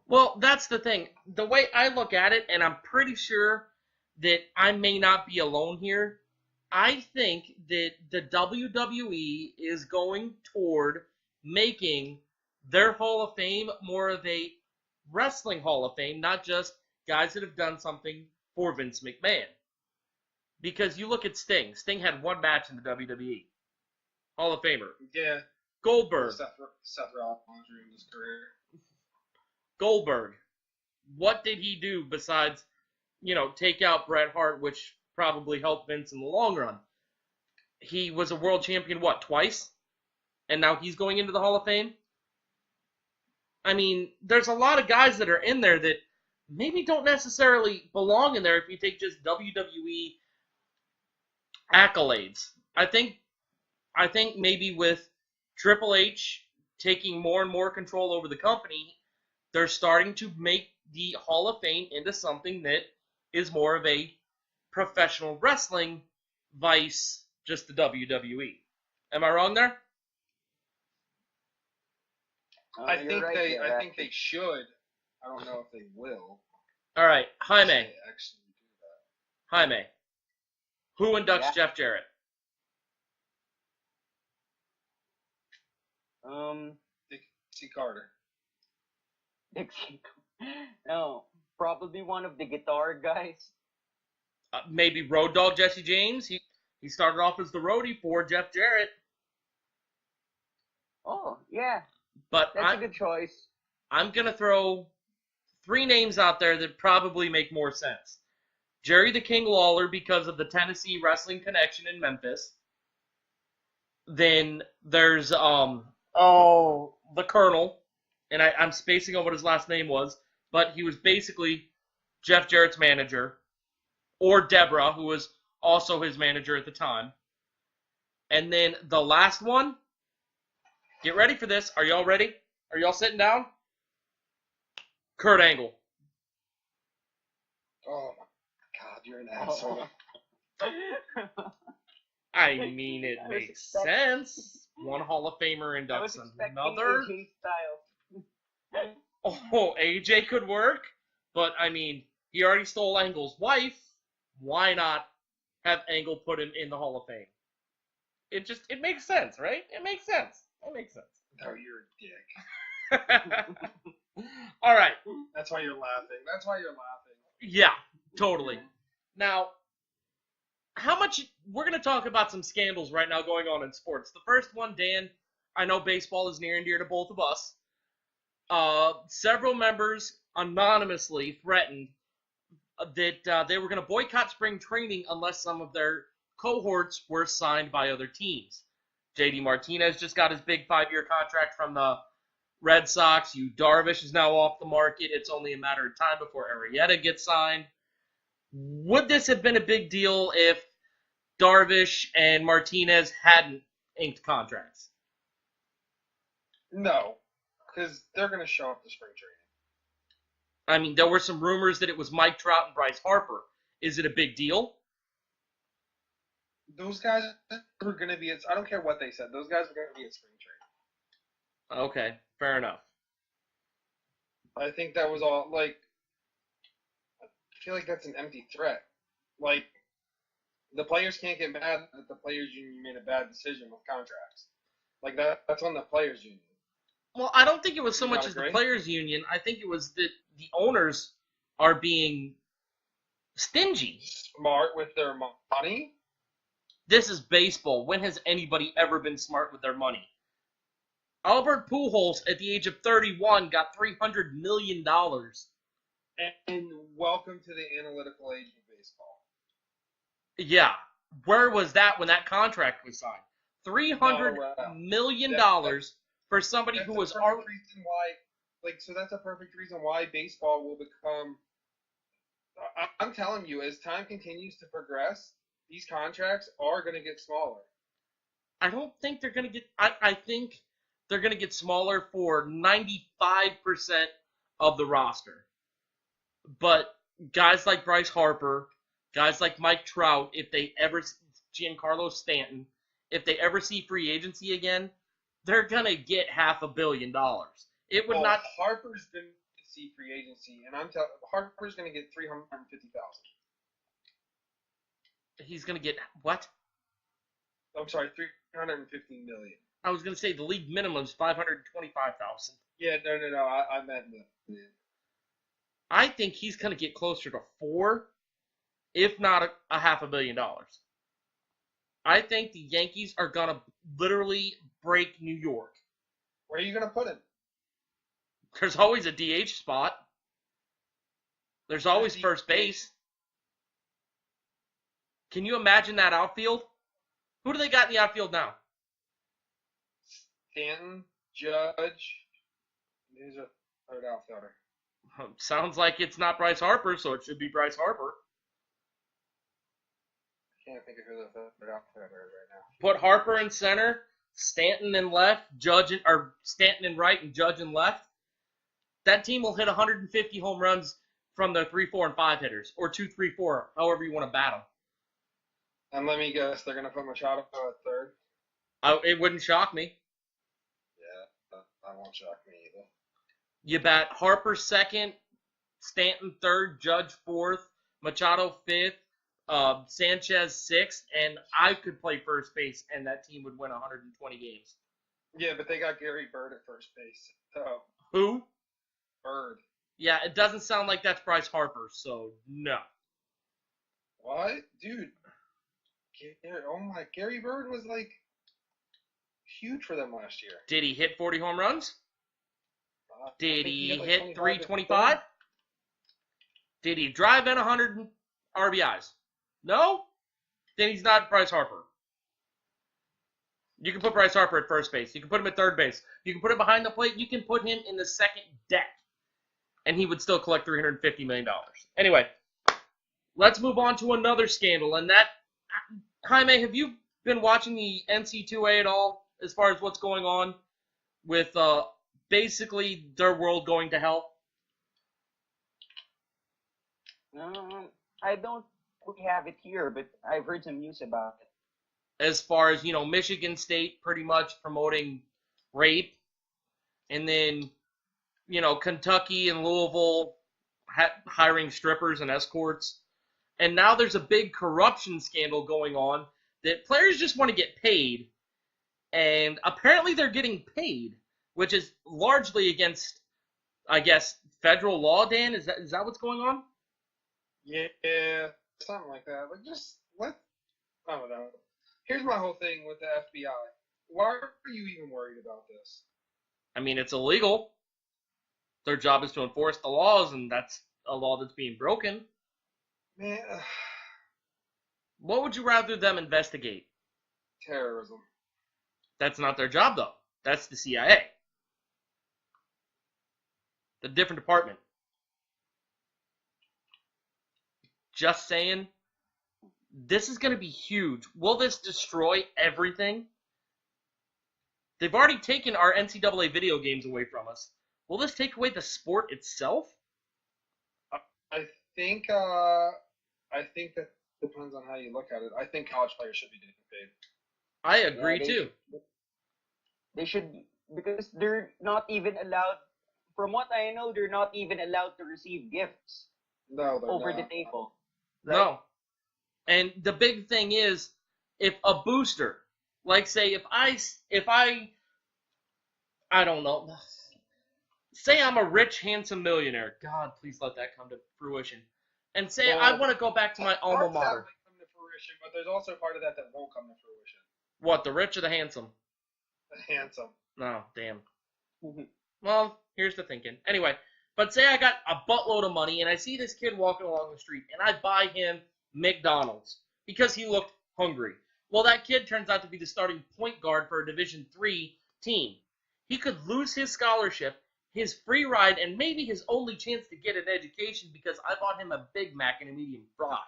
Well, that's the thing. The way I look at it, and I'm pretty sure that I may not be alone here, I think that the WWE is going toward making their Hall of Fame more of a wrestling Hall of Fame, not just guys that have done something for Vince McMahon. Because you look at Sting. Sting had 1 match in the WWE. Hall of Famer. Yeah. Goldberg. Seth Rollins ruined his career. Goldberg. What did he do besides, take out Bret Hart, which probably helped Vince in the long run? He was a world champion, twice? And now he's going into the Hall of Fame? I mean, there's a lot of guys that are in there that maybe don't necessarily belong in there if you take just WWE accolades. I think maybe with Triple H taking more and more control over the company, they're starting to make the Hall of Fame into something that is more of a professional wrestling vice just the WWE. Am I wrong there? I think they should. I don't know if they will. All right, Jaime. They actually do that. Jaime. Who inducts Jeff Jarrett? Dixie Carter. Dixie. No, probably one of the guitar guys. Maybe Road Dogg Jesse James. He started off as the roadie for Jeff Jarrett. Oh, yeah. But that's a good choice. I'm going to throw 3 names out there that probably make more sense. Jerry the King Lawler because of the Tennessee wrestling connection in Memphis. Then there's the Colonel and I'm spacing on what his last name was, but he was basically Jeff Jarrett's manager, or Deborah, who was also his manager at the time. And then the last one, get ready for this. Are y'all ready? Are y'all sitting down? Kurt Angle. Oh my God, you're an asshole. I mean, it makes sense. One Hall of Famer inducts another. AJ Styles. Oh, AJ could work, but I mean, he already stole Angle's wife. Why not have Angle put him in the Hall of Fame? It makes sense, right? It makes sense. It makes sense. No, you're a dick. All right. That's why you're laughing. That's why you're laughing. Yeah, totally. Now, we're going to talk about some scandals right now going on in sports. The first one, Dan, I know baseball is near and dear to both of us. Several members anonymously threatened that they were going to boycott spring training unless some of their cohorts were signed by other teams. JD Martinez just got his big 5-year contract from the Red Sox. Yu Darvish is now off the market. It's only a matter of time before Arrieta gets signed. Would this have been a big deal if Darvish and Martinez hadn't inked contracts? No, because they're going to show up to spring training. I mean, there were some rumors that it was Mike Trout and Bryce Harper. Is it a big deal? Those guys are going to be I don't care what they said. Those guys are going to be at spring training. Okay, fair enough. I think that was all, I feel like that's an empty threat. The players can't get mad that the players union made a bad decision with contracts. That's on the players union. Well, I don't think it was so You much not as the agree? players' union. I think it was that the owners are being stingy. Smart with their money? This is baseball. When has anybody ever been smart with their money? Albert Pujols, at the age of 31, got $300 million. And welcome to the analytical age of baseball. Yeah. Where was that when that contract was signed? $300 million for somebody who was already... reason why, so that's a perfect reason why baseball will become... I'm telling you, as time continues to progress, these contracts are going to get smaller. I don't think they're going to get... I think they're going to get smaller for 95% of the roster. But guys like Bryce Harper, guys like Mike Trout, if they ever... Giancarlo Stanton, if they ever see free agency again, they're going to get $500 million. It would not... Harper's going to see free agency, and I'm telling Harper's going to get $350,000. He's going to get what? I'm sorry, $350 million. I was going to say the league minimum is $525,000. Yeah, no. I meant million. I think he's going to get closer to $4, if not a $500 million. I think the Yankees are going to literally break New York. Where are you going to put him? There's always a DH spot. There's always first base. Can you imagine that outfield? Who do they got in the outfield now? Stanton, Judge. Who's a third outfielder? Sounds like it's not Bryce Harper, so it should be Bryce Harper. I can't think of who the third outfielder is right now. Put Harper in center, Stanton in left, Stanton in right, and Judge in left. That team will hit 150 home runs from their 3, 4, and 5 hitters, or 2, 3, 4, however you want to bat them. And let me guess, they're going to put Machado at third? It wouldn't shock me. Yeah, that won't shock me either. You bat Harper second, Stanton third, Judge fourth, Machado fifth, Sanchez sixth, and I could play first base, and that team would win 120 games. Yeah, but they got Gary Bird at first base. So Who? Bird. Yeah, it doesn't sound like that's Bryce Harper, so no. What? Dude. Gary Bird was huge for them last year. Did he hit 40 home runs? Did he hit 25 325? Did he drive in 100 RBIs? No? Then he's not Bryce Harper. You can put Bryce Harper at first base. You can put him at third base. You can put him behind the plate. You can put him in the second deck. And he would still collect $350 million. Anyway, let's move on to another scandal. And that, Jaime, have you been watching the NC2A at all as far as what's going on with basically their world going to hell? I don't really have it here, but I've heard some news about it. As far as, Michigan State pretty much promoting rape. And then, Kentucky and Louisville hiring strippers and escorts. And now there's a big corruption scandal going on that players just want to get paid. And apparently they're getting paid, which is largely against, I guess, federal law, Dan? Is that what's going on? Yeah, something like that. Like, just I don't know. Here's my whole thing with the FBI. Why are you even worried about this? I mean, it's illegal. Their job is to enforce the laws, and that's a law that's being broken. Man, What would you rather them investigate? terrorism. That's not their job, though. That's the CIA. The different department. Just saying, this is going to be huge. Will this destroy everything? They've already taken our NCAA video games away from us. Will this take away the sport itself? I think that depends on how you look at it. I think college players should be getting paid. I agree, Yeah, too. They should, because they're not even allowed, from what I know, they're not even allowed to receive gifts No, they're over not. the table. No. And the big thing is, if a booster, like say, if I don't know, say I'm a rich, handsome millionaire. God, please let that come to fruition. And say I want to go back to my alma Part of that mater. might come to fruition, but there's also part of that won't come to fruition. What, the rich or the handsome? Handsome. No, damn. Mhm. Well, here's the thinking. Anyway, but say I got a buttload of money and I see this kid walking along the street and I buy him McDonald's because he looked hungry. Well, that kid turns out to be the starting point guard for a Division III team. He could lose his scholarship, his free ride, and maybe his only chance to get an education because I bought him a Big Mac and a medium fry.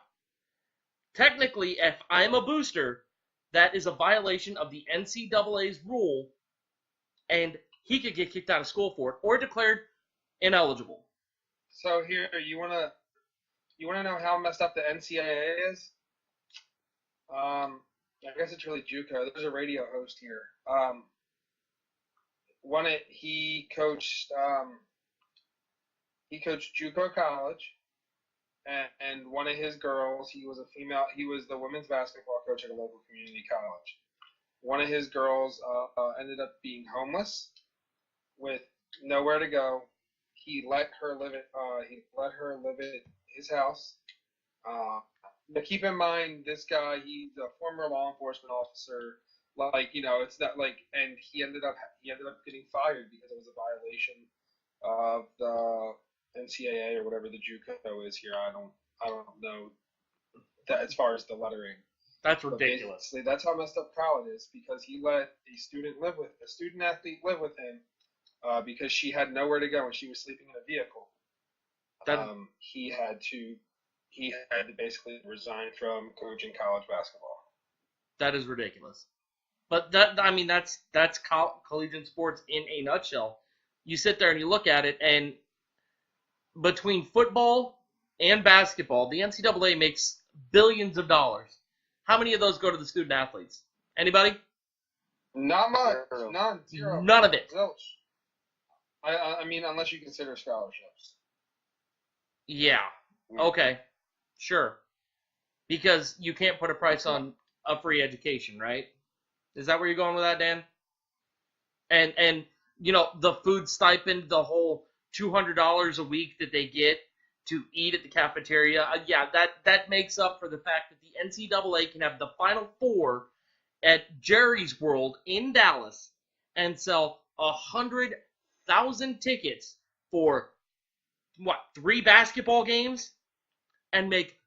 Technically, if I'm a booster, that is a violation of the NCAA's rule, and he could get kicked out of school for it or declared ineligible. So here, you wanna know how messed up the NCAA is? I guess it's really JUCO. There's a radio host here. He coached JUCO college, and one of his girls, he was the women's basketball coach at a local community college. One of his girls ended up being homeless with nowhere to go. He let her live at his house. But keep in mind, this guy, he's a former law enforcement officer. It's not like, and he ended up getting fired because it was a violation of the NCAA or whatever the JUCO is here. I don't know that as far as the lettering. That's ridiculous. But that's how messed up college is, because he let a student athlete live with him because she had nowhere to go and she was sleeping in a vehicle. He had to basically resign from coaching college basketball. That is ridiculous. But that's collegiate sports in a nutshell. You sit there and you look at it, and between football and basketball, the NCAA makes billions of dollars. How many of those go to the student athletes? Anybody? Not much. Zero. None. Zero. None of it. Zilch. I mean, unless you consider scholarships. Yeah. Okay. Sure. Because you can't put a price on a free education, right? Is that where you're going with that, Dan? And the food stipend, the whole $200 a week that they get to eat at the cafeteria, that makes up for the fact that the NCAA can have the Final Four at Jerry's World in Dallas and sell 100,000 tickets for 3 basketball games and make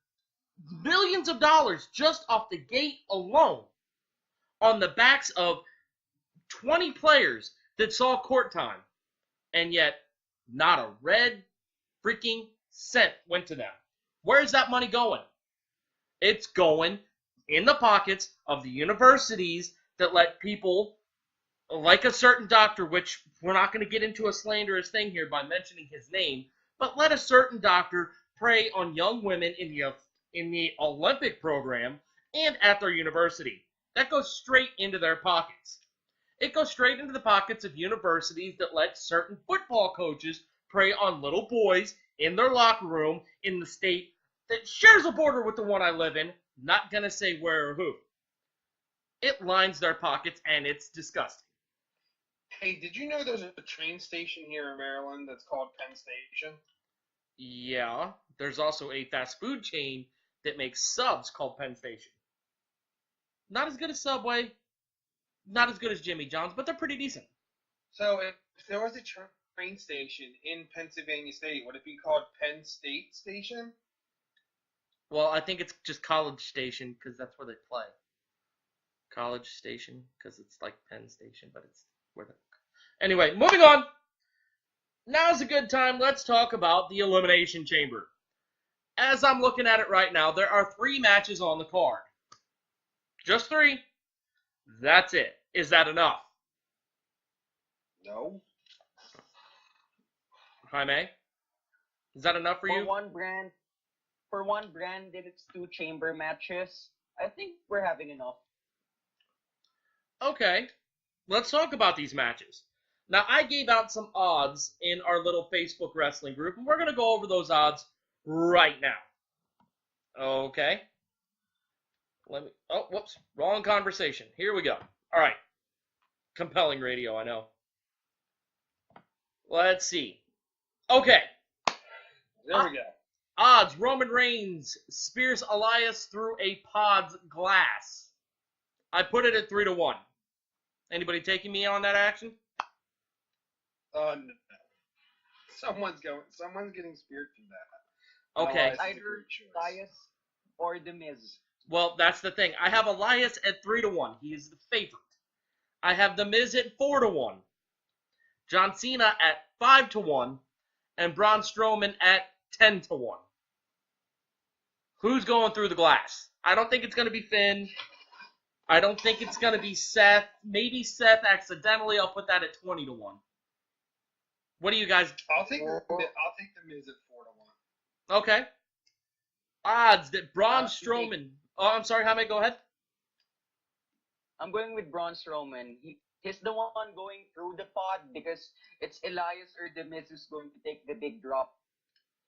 millions of dollars just off the gate alone on the backs of 20 players that saw court time, and yet not a red freaking cent went to them. Where's that money going? It's going in the pockets of the universities that let people like a certain doctor, which we're not going to get into a slanderous thing here by mentioning his name, but let a certain doctor prey on young women in the Olympic program and at their university. That goes straight into their pockets. It goes straight into the pockets of universities that let certain football coaches prey on little boys in their locker room in the state that shares a border with the one I live in. Not going to say where or who. It lines their pockets, and it's disgusting. Hey, did you know there's a train station here in Maryland that's called Penn Station? Yeah, there's also a fast food chain that makes subs called Penn Station. Not as good as Subway, not as good as Jimmy John's, but they're pretty decent. So if there was a train station in Pennsylvania State, would it be called Penn State Station? Well, I think it's just College Station because that's where they play. College Station because it's like Penn Station, but it's where they... Anyway, moving on. Now's a good time. Let's talk about the Elimination Chamber. As I'm looking at it right now, there are 3 matches on the card. Just 3. That's it. Is that enough? No. Jaime? Is that enough for you? For one brand, that it's 2 chamber matches, I think we're having enough. Okay. Let's talk about these matches. Now, I gave out some odds in our little Facebook wrestling group, and we're going to go over those odds right now. Okay. Oh, whoops. Wrong conversation. Here we go. All right. Compelling radio, I know. Let's see. Okay. There we go. Odds. Roman Reigns spears Elias through a pod's glass. I put it at 3-1. Anybody taking me on that action? No. Someone's getting speared through that. Okay. Either Elias or The Miz. Well, that's the thing. I have Elias at 3-1. He is the favorite. I have The Miz at 4-1. John Cena at 5-1. And Braun Strowman at 10-1. Who's going through the glass? I don't think it's going to be Finn. I don't think it's going to be Seth. Maybe Seth accidentally. I'll put that at 20-1. What do you guys? I'll take the Miz at 4-1. Okay. Odds that Braun Strowman. Oh, I'm sorry, Jaime, go ahead. I'm going with Braun Strowman. He's the one going through the pod because it's Elias or The Miz who's going to take the big drop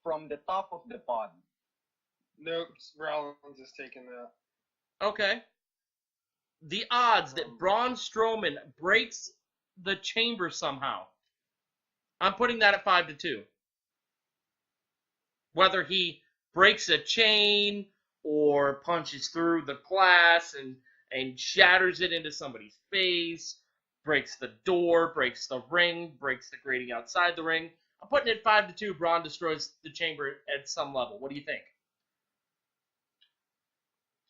from the top of the pod. Nope, Rollins is taking that. Okay. The odds that Braun Strowman breaks the chamber somehow. I'm putting that at 5-2. Whether he breaks a chain or punches through the glass and shatters it into somebody's face, breaks the door, breaks the ring, breaks the grating outside the ring. I'm putting it 5-2. Braun destroys the chamber at some level. What do you think?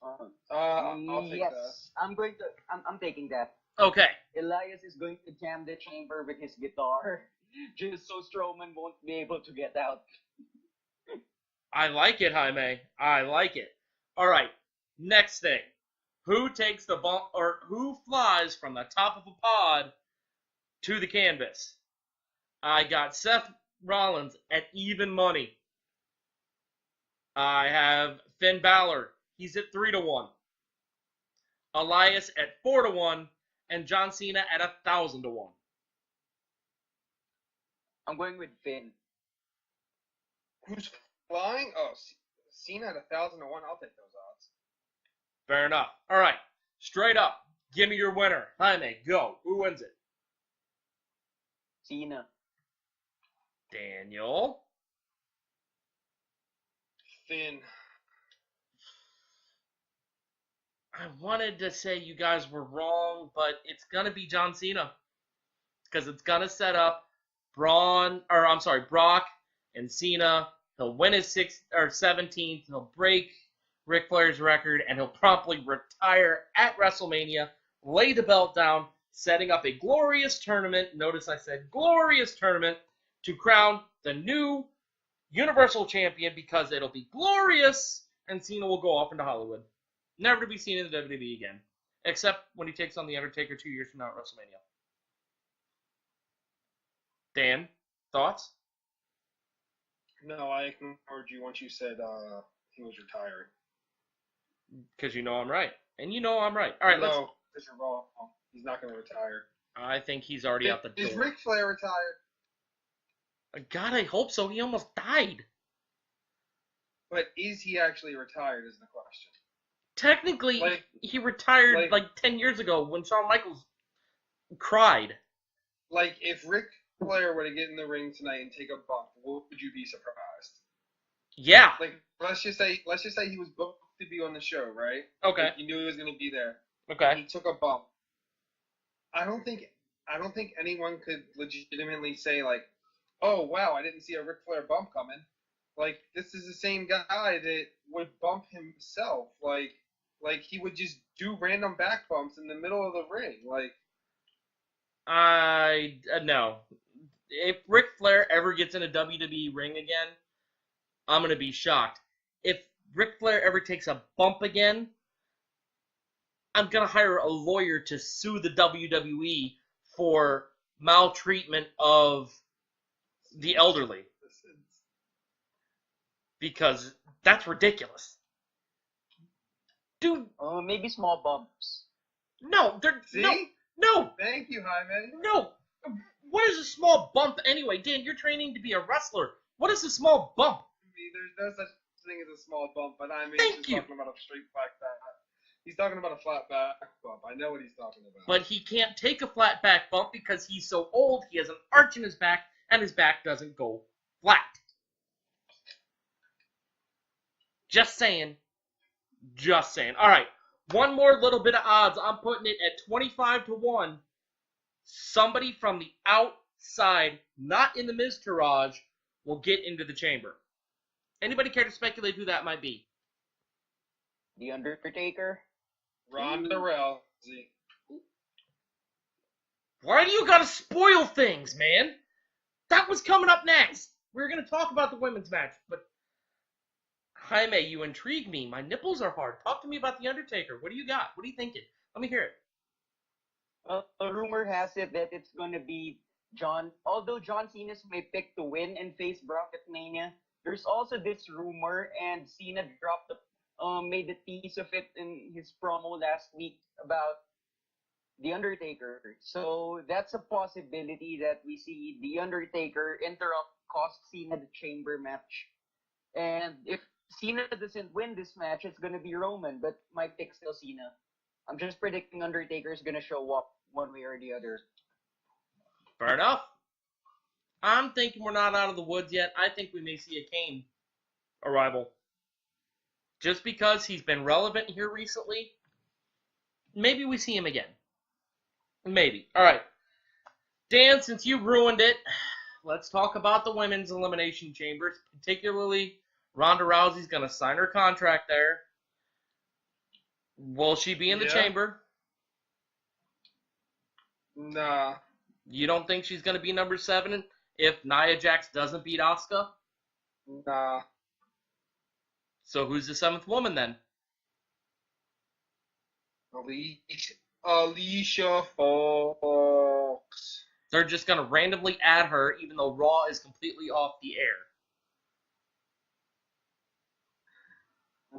I'll take yes, that. I'm taking that. Okay. Elias is going to jam the chamber with his guitar, just so Strowman won't be able to get out. I like it, Jaime. I like it. All right. Next thing. Who takes the ball, or who flies from the top of a pod to the canvas? I got Seth Rollins at even money. I have Finn Balor. He's at 3-1. Elias at 4-1. And John Cena at 1,000-1. I'm going with Finn. Who's flying? Oh, Cena at 1,000-1. I'll take those odds. Fair enough. All right. Straight up. Give me your winner. Jaime, go. Who wins it? Cena. Daniel. Finn. I wanted to say you guys were wrong, but it's going to be John Cena. Because it's going to set up Brock and Cena. He'll win his 17th. He'll break Ric Flair's record, and he'll promptly retire at WrestleMania, lay the belt down, setting up a glorious tournament. Notice I said glorious tournament to crown the new Universal Champion because it'll be glorious, and Cena will go off into Hollywood. Never to be seen in the WWE again. Except when he takes on The Undertaker 2 years from now at WrestleMania. Dan, thoughts? No, I ignored you once you said he was retiring. Because you know I'm right. And you know I'm right. All right, No, because you're wrong. He's not going to retire. I think he's already out the door. Is Ric Flair retired? God, I hope so. He almost died. But is he actually retired is the question. Technically, he retired like 10 years ago when Shawn Michaels cried. Like, if Ric Flair were to get in the ring tonight and take a bump, would you be surprised? Yeah. Like, let's just say he was booked to be on the show, right? Okay. Like, you knew he was going to be there. Okay. He took a bump. I don't think anyone could legitimately say, like, oh, wow, I didn't see a Ric Flair bump coming. Like, this is the same guy that would bump himself. Like he would just do random back bumps in the middle of the ring. Like, no. If Ric Flair ever gets in a WWE ring again, I'm going to be shocked. If Ric Flair ever takes a bump again, I'm going to hire a lawyer to sue the WWE for maltreatment of the elderly. Because that's ridiculous. Dude. Maybe small bumps. No, no. Thank you, Jaime. No. What is a small bump anyway? Dan, you're training to be a wrestler. What is a small bump? There's no such thing as a small bump, but I mean, Thank you. Talking about a straight back back. He's talking about a flat back bump. I know what he's talking about. But he can't take a flat back bump because he's so old. He has an arch in his back, and his back doesn't go flat. Just saying. Just saying. All right. One more little bit of odds. I'm putting it at 25-1. Somebody from the outside, not in the Miz Taraj, will get into the chamber. Anybody care to speculate who that might be? The Undertaker? Ronda Rousey. Why do you gotta spoil things, man? That was coming up next. We were gonna talk about the women's match, but Jaime, you intrigue me. My nipples are hard. Talk to me about The Undertaker. What do you got? What are you thinking? Let me hear it. A rumor has it that it's going to be John. Although John Cena may pick to win and face Brock at Mania, there's also this rumor, and Cena made a tease of it in his promo last week about The Undertaker. So that's a possibility that we see The Undertaker cost Cena the chamber match. And if Cena doesn't win this match, it's going to be Roman, but my pick's still Cena. I'm just predicting Undertaker's going to show up one way or the other. Fair enough. I'm thinking we're not out of the woods yet. I think we may see a Kane arrival. Just because he's been relevant here recently, maybe we see him again. Maybe. All right. Dan, since you ruined it, let's talk about the women's elimination chambers, particularly Ronda Rousey's going to sign her contract there. Will she be in the chamber? Nah. You don't think she's going to be number 7 if Nia Jax doesn't beat Asuka? Nah. So who's the 7th woman then? Alicia Fox. They're just going to randomly add her even though Raw is completely off the air.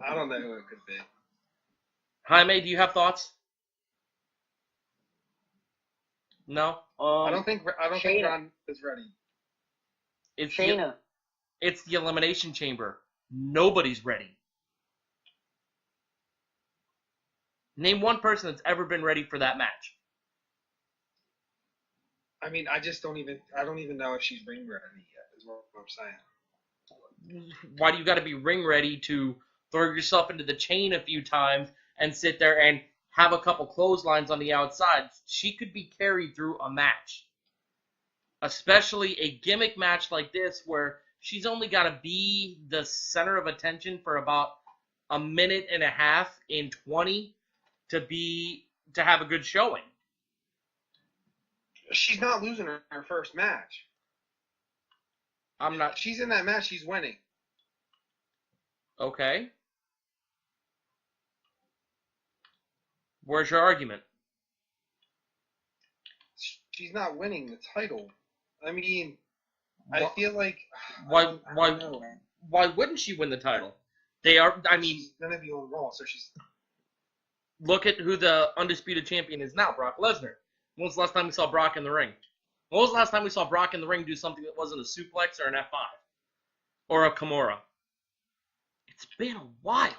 I don't know who it could be. Jaime, do you have thoughts? No? I don't think Ron is ready. It's Shayna. It's the Elimination Chamber. Nobody's ready. Name one person that's ever been ready for that match. I mean, I don't even know if she's ring ready yet, is what I'm saying. Why do you got to be ring ready to throw yourself into the chain a few times and sit there and have a couple clotheslines on the outside? She could be carried through a match. Especially a gimmick match like this where she's only got to be the center of attention for about a minute and a half in 20 to have a good showing. She's not losing her first match. I'm not. She's in that match. She's winning. Okay. Where's your argument? She's not winning the title. I mean, I feel like Why? I Why? don't know, man. Why wouldn't she win the title? They are. I mean, She's gonna be on Raw, so she's. look at who the undisputed champion is now, Brock Lesnar. When was the last time we saw Brock in the ring? When was the last time we saw Brock in the ring do something that wasn't a suplex or an F5? Or a Kimura? It's been a while.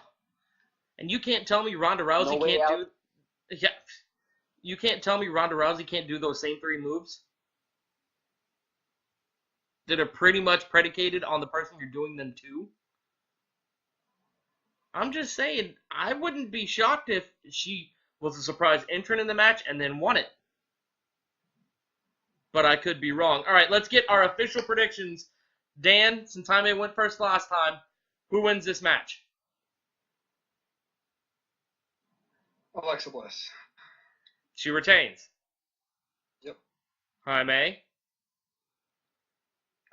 And you can't tell me Ronda Rousey can't do... Yeah. You can't tell me Ronda Rousey can't do those same 3 moves that are pretty much predicated on the person you're doing them to? I'm just saying, I wouldn't be shocked if she was a surprise entrant in the match and then won it. But I could be wrong. All right, let's get our official predictions. Dan, since Jaime went first last time, who wins this match? Alexa Bliss. She retains. Yep. Jaime?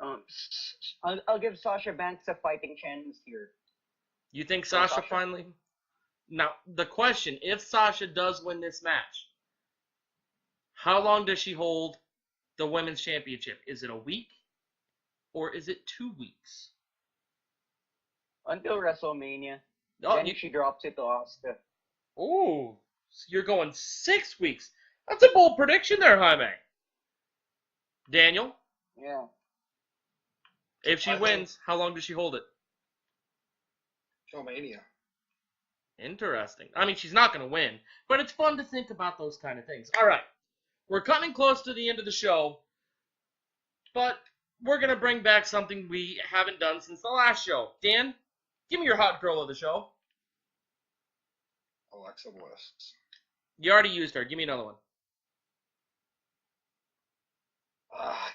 I'll give Sasha Banks a fighting chance here. You think Sasha finally... Now, the question, if Sasha does win this match, how long does she hold the women's championship? Is it a week? Or is it 2 weeks? Until WrestleMania. Oh, Then she drops it to Asuka. Ooh, so you're going 6 weeks. That's a bold prediction there, Jaime. Daniel? Yeah. If she wins, how long does she hold it? Till Mania. Interesting. I mean, she's not going to win, but it's fun to think about those kind of things. All right. We're coming close to the end of the show, but we're going to bring back something we haven't done since the last show. Dan, give me your hot girl of the show. Alexa Bliss. You already used her. Give me another one.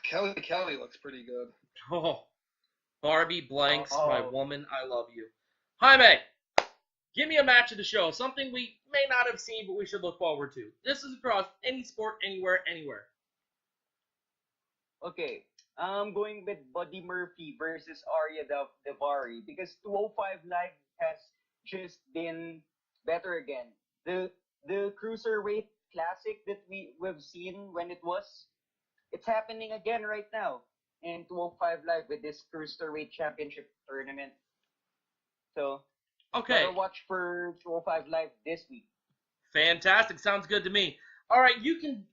Kelly looks pretty good. Oh, Barbie Blanks, my woman, I love you. Jaime, give me a match of the show. Something we may not have seen, but we should look forward to. This is across any sport, anywhere, anywhere. Okay. I'm going with Buddy Murphy versus Arya Davari because 205 Live has just been better again. The Cruiserweight Classic that we've seen when it's happening again right now in 205 Live with this Cruiserweight Championship tournament. So, okay, better watch for 205 Live this week. Fantastic. Sounds good to me. All right, you can,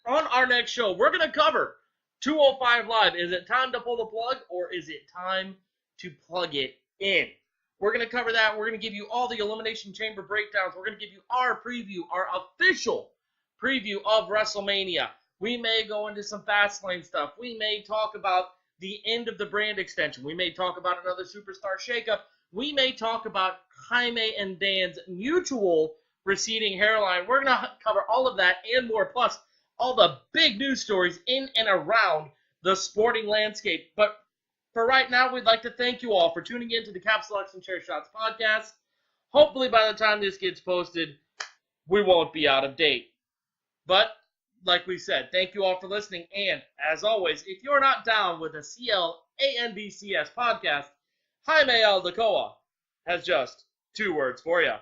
on our next show, we're going to cover 205 Live. Is it time to pull the plug, or is it time to plug it in? We're going to cover that. We're going to give you all the Elimination Chamber breakdowns. We're going to give you our preview, our official preview of WrestleMania. We may go into some Fastlane stuff. We may talk about the end of the brand extension. We may talk about another superstar shakeup. We may talk about Jaime and Dan's mutual receding hairline. We're going to cover all of that and more, plus all the big news stories in and around the sporting landscape. But for right now, we'd like to thank you all for tuning in to the Cap Selects and Chair Shots podcast. Hopefully by the time this gets posted, we won't be out of date. But like we said, thank you all for listening. And as always, if you're not down with a CLANDCS podcast, Jaime Aldecoa has just 2 words for you.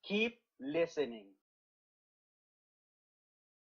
Keep listening.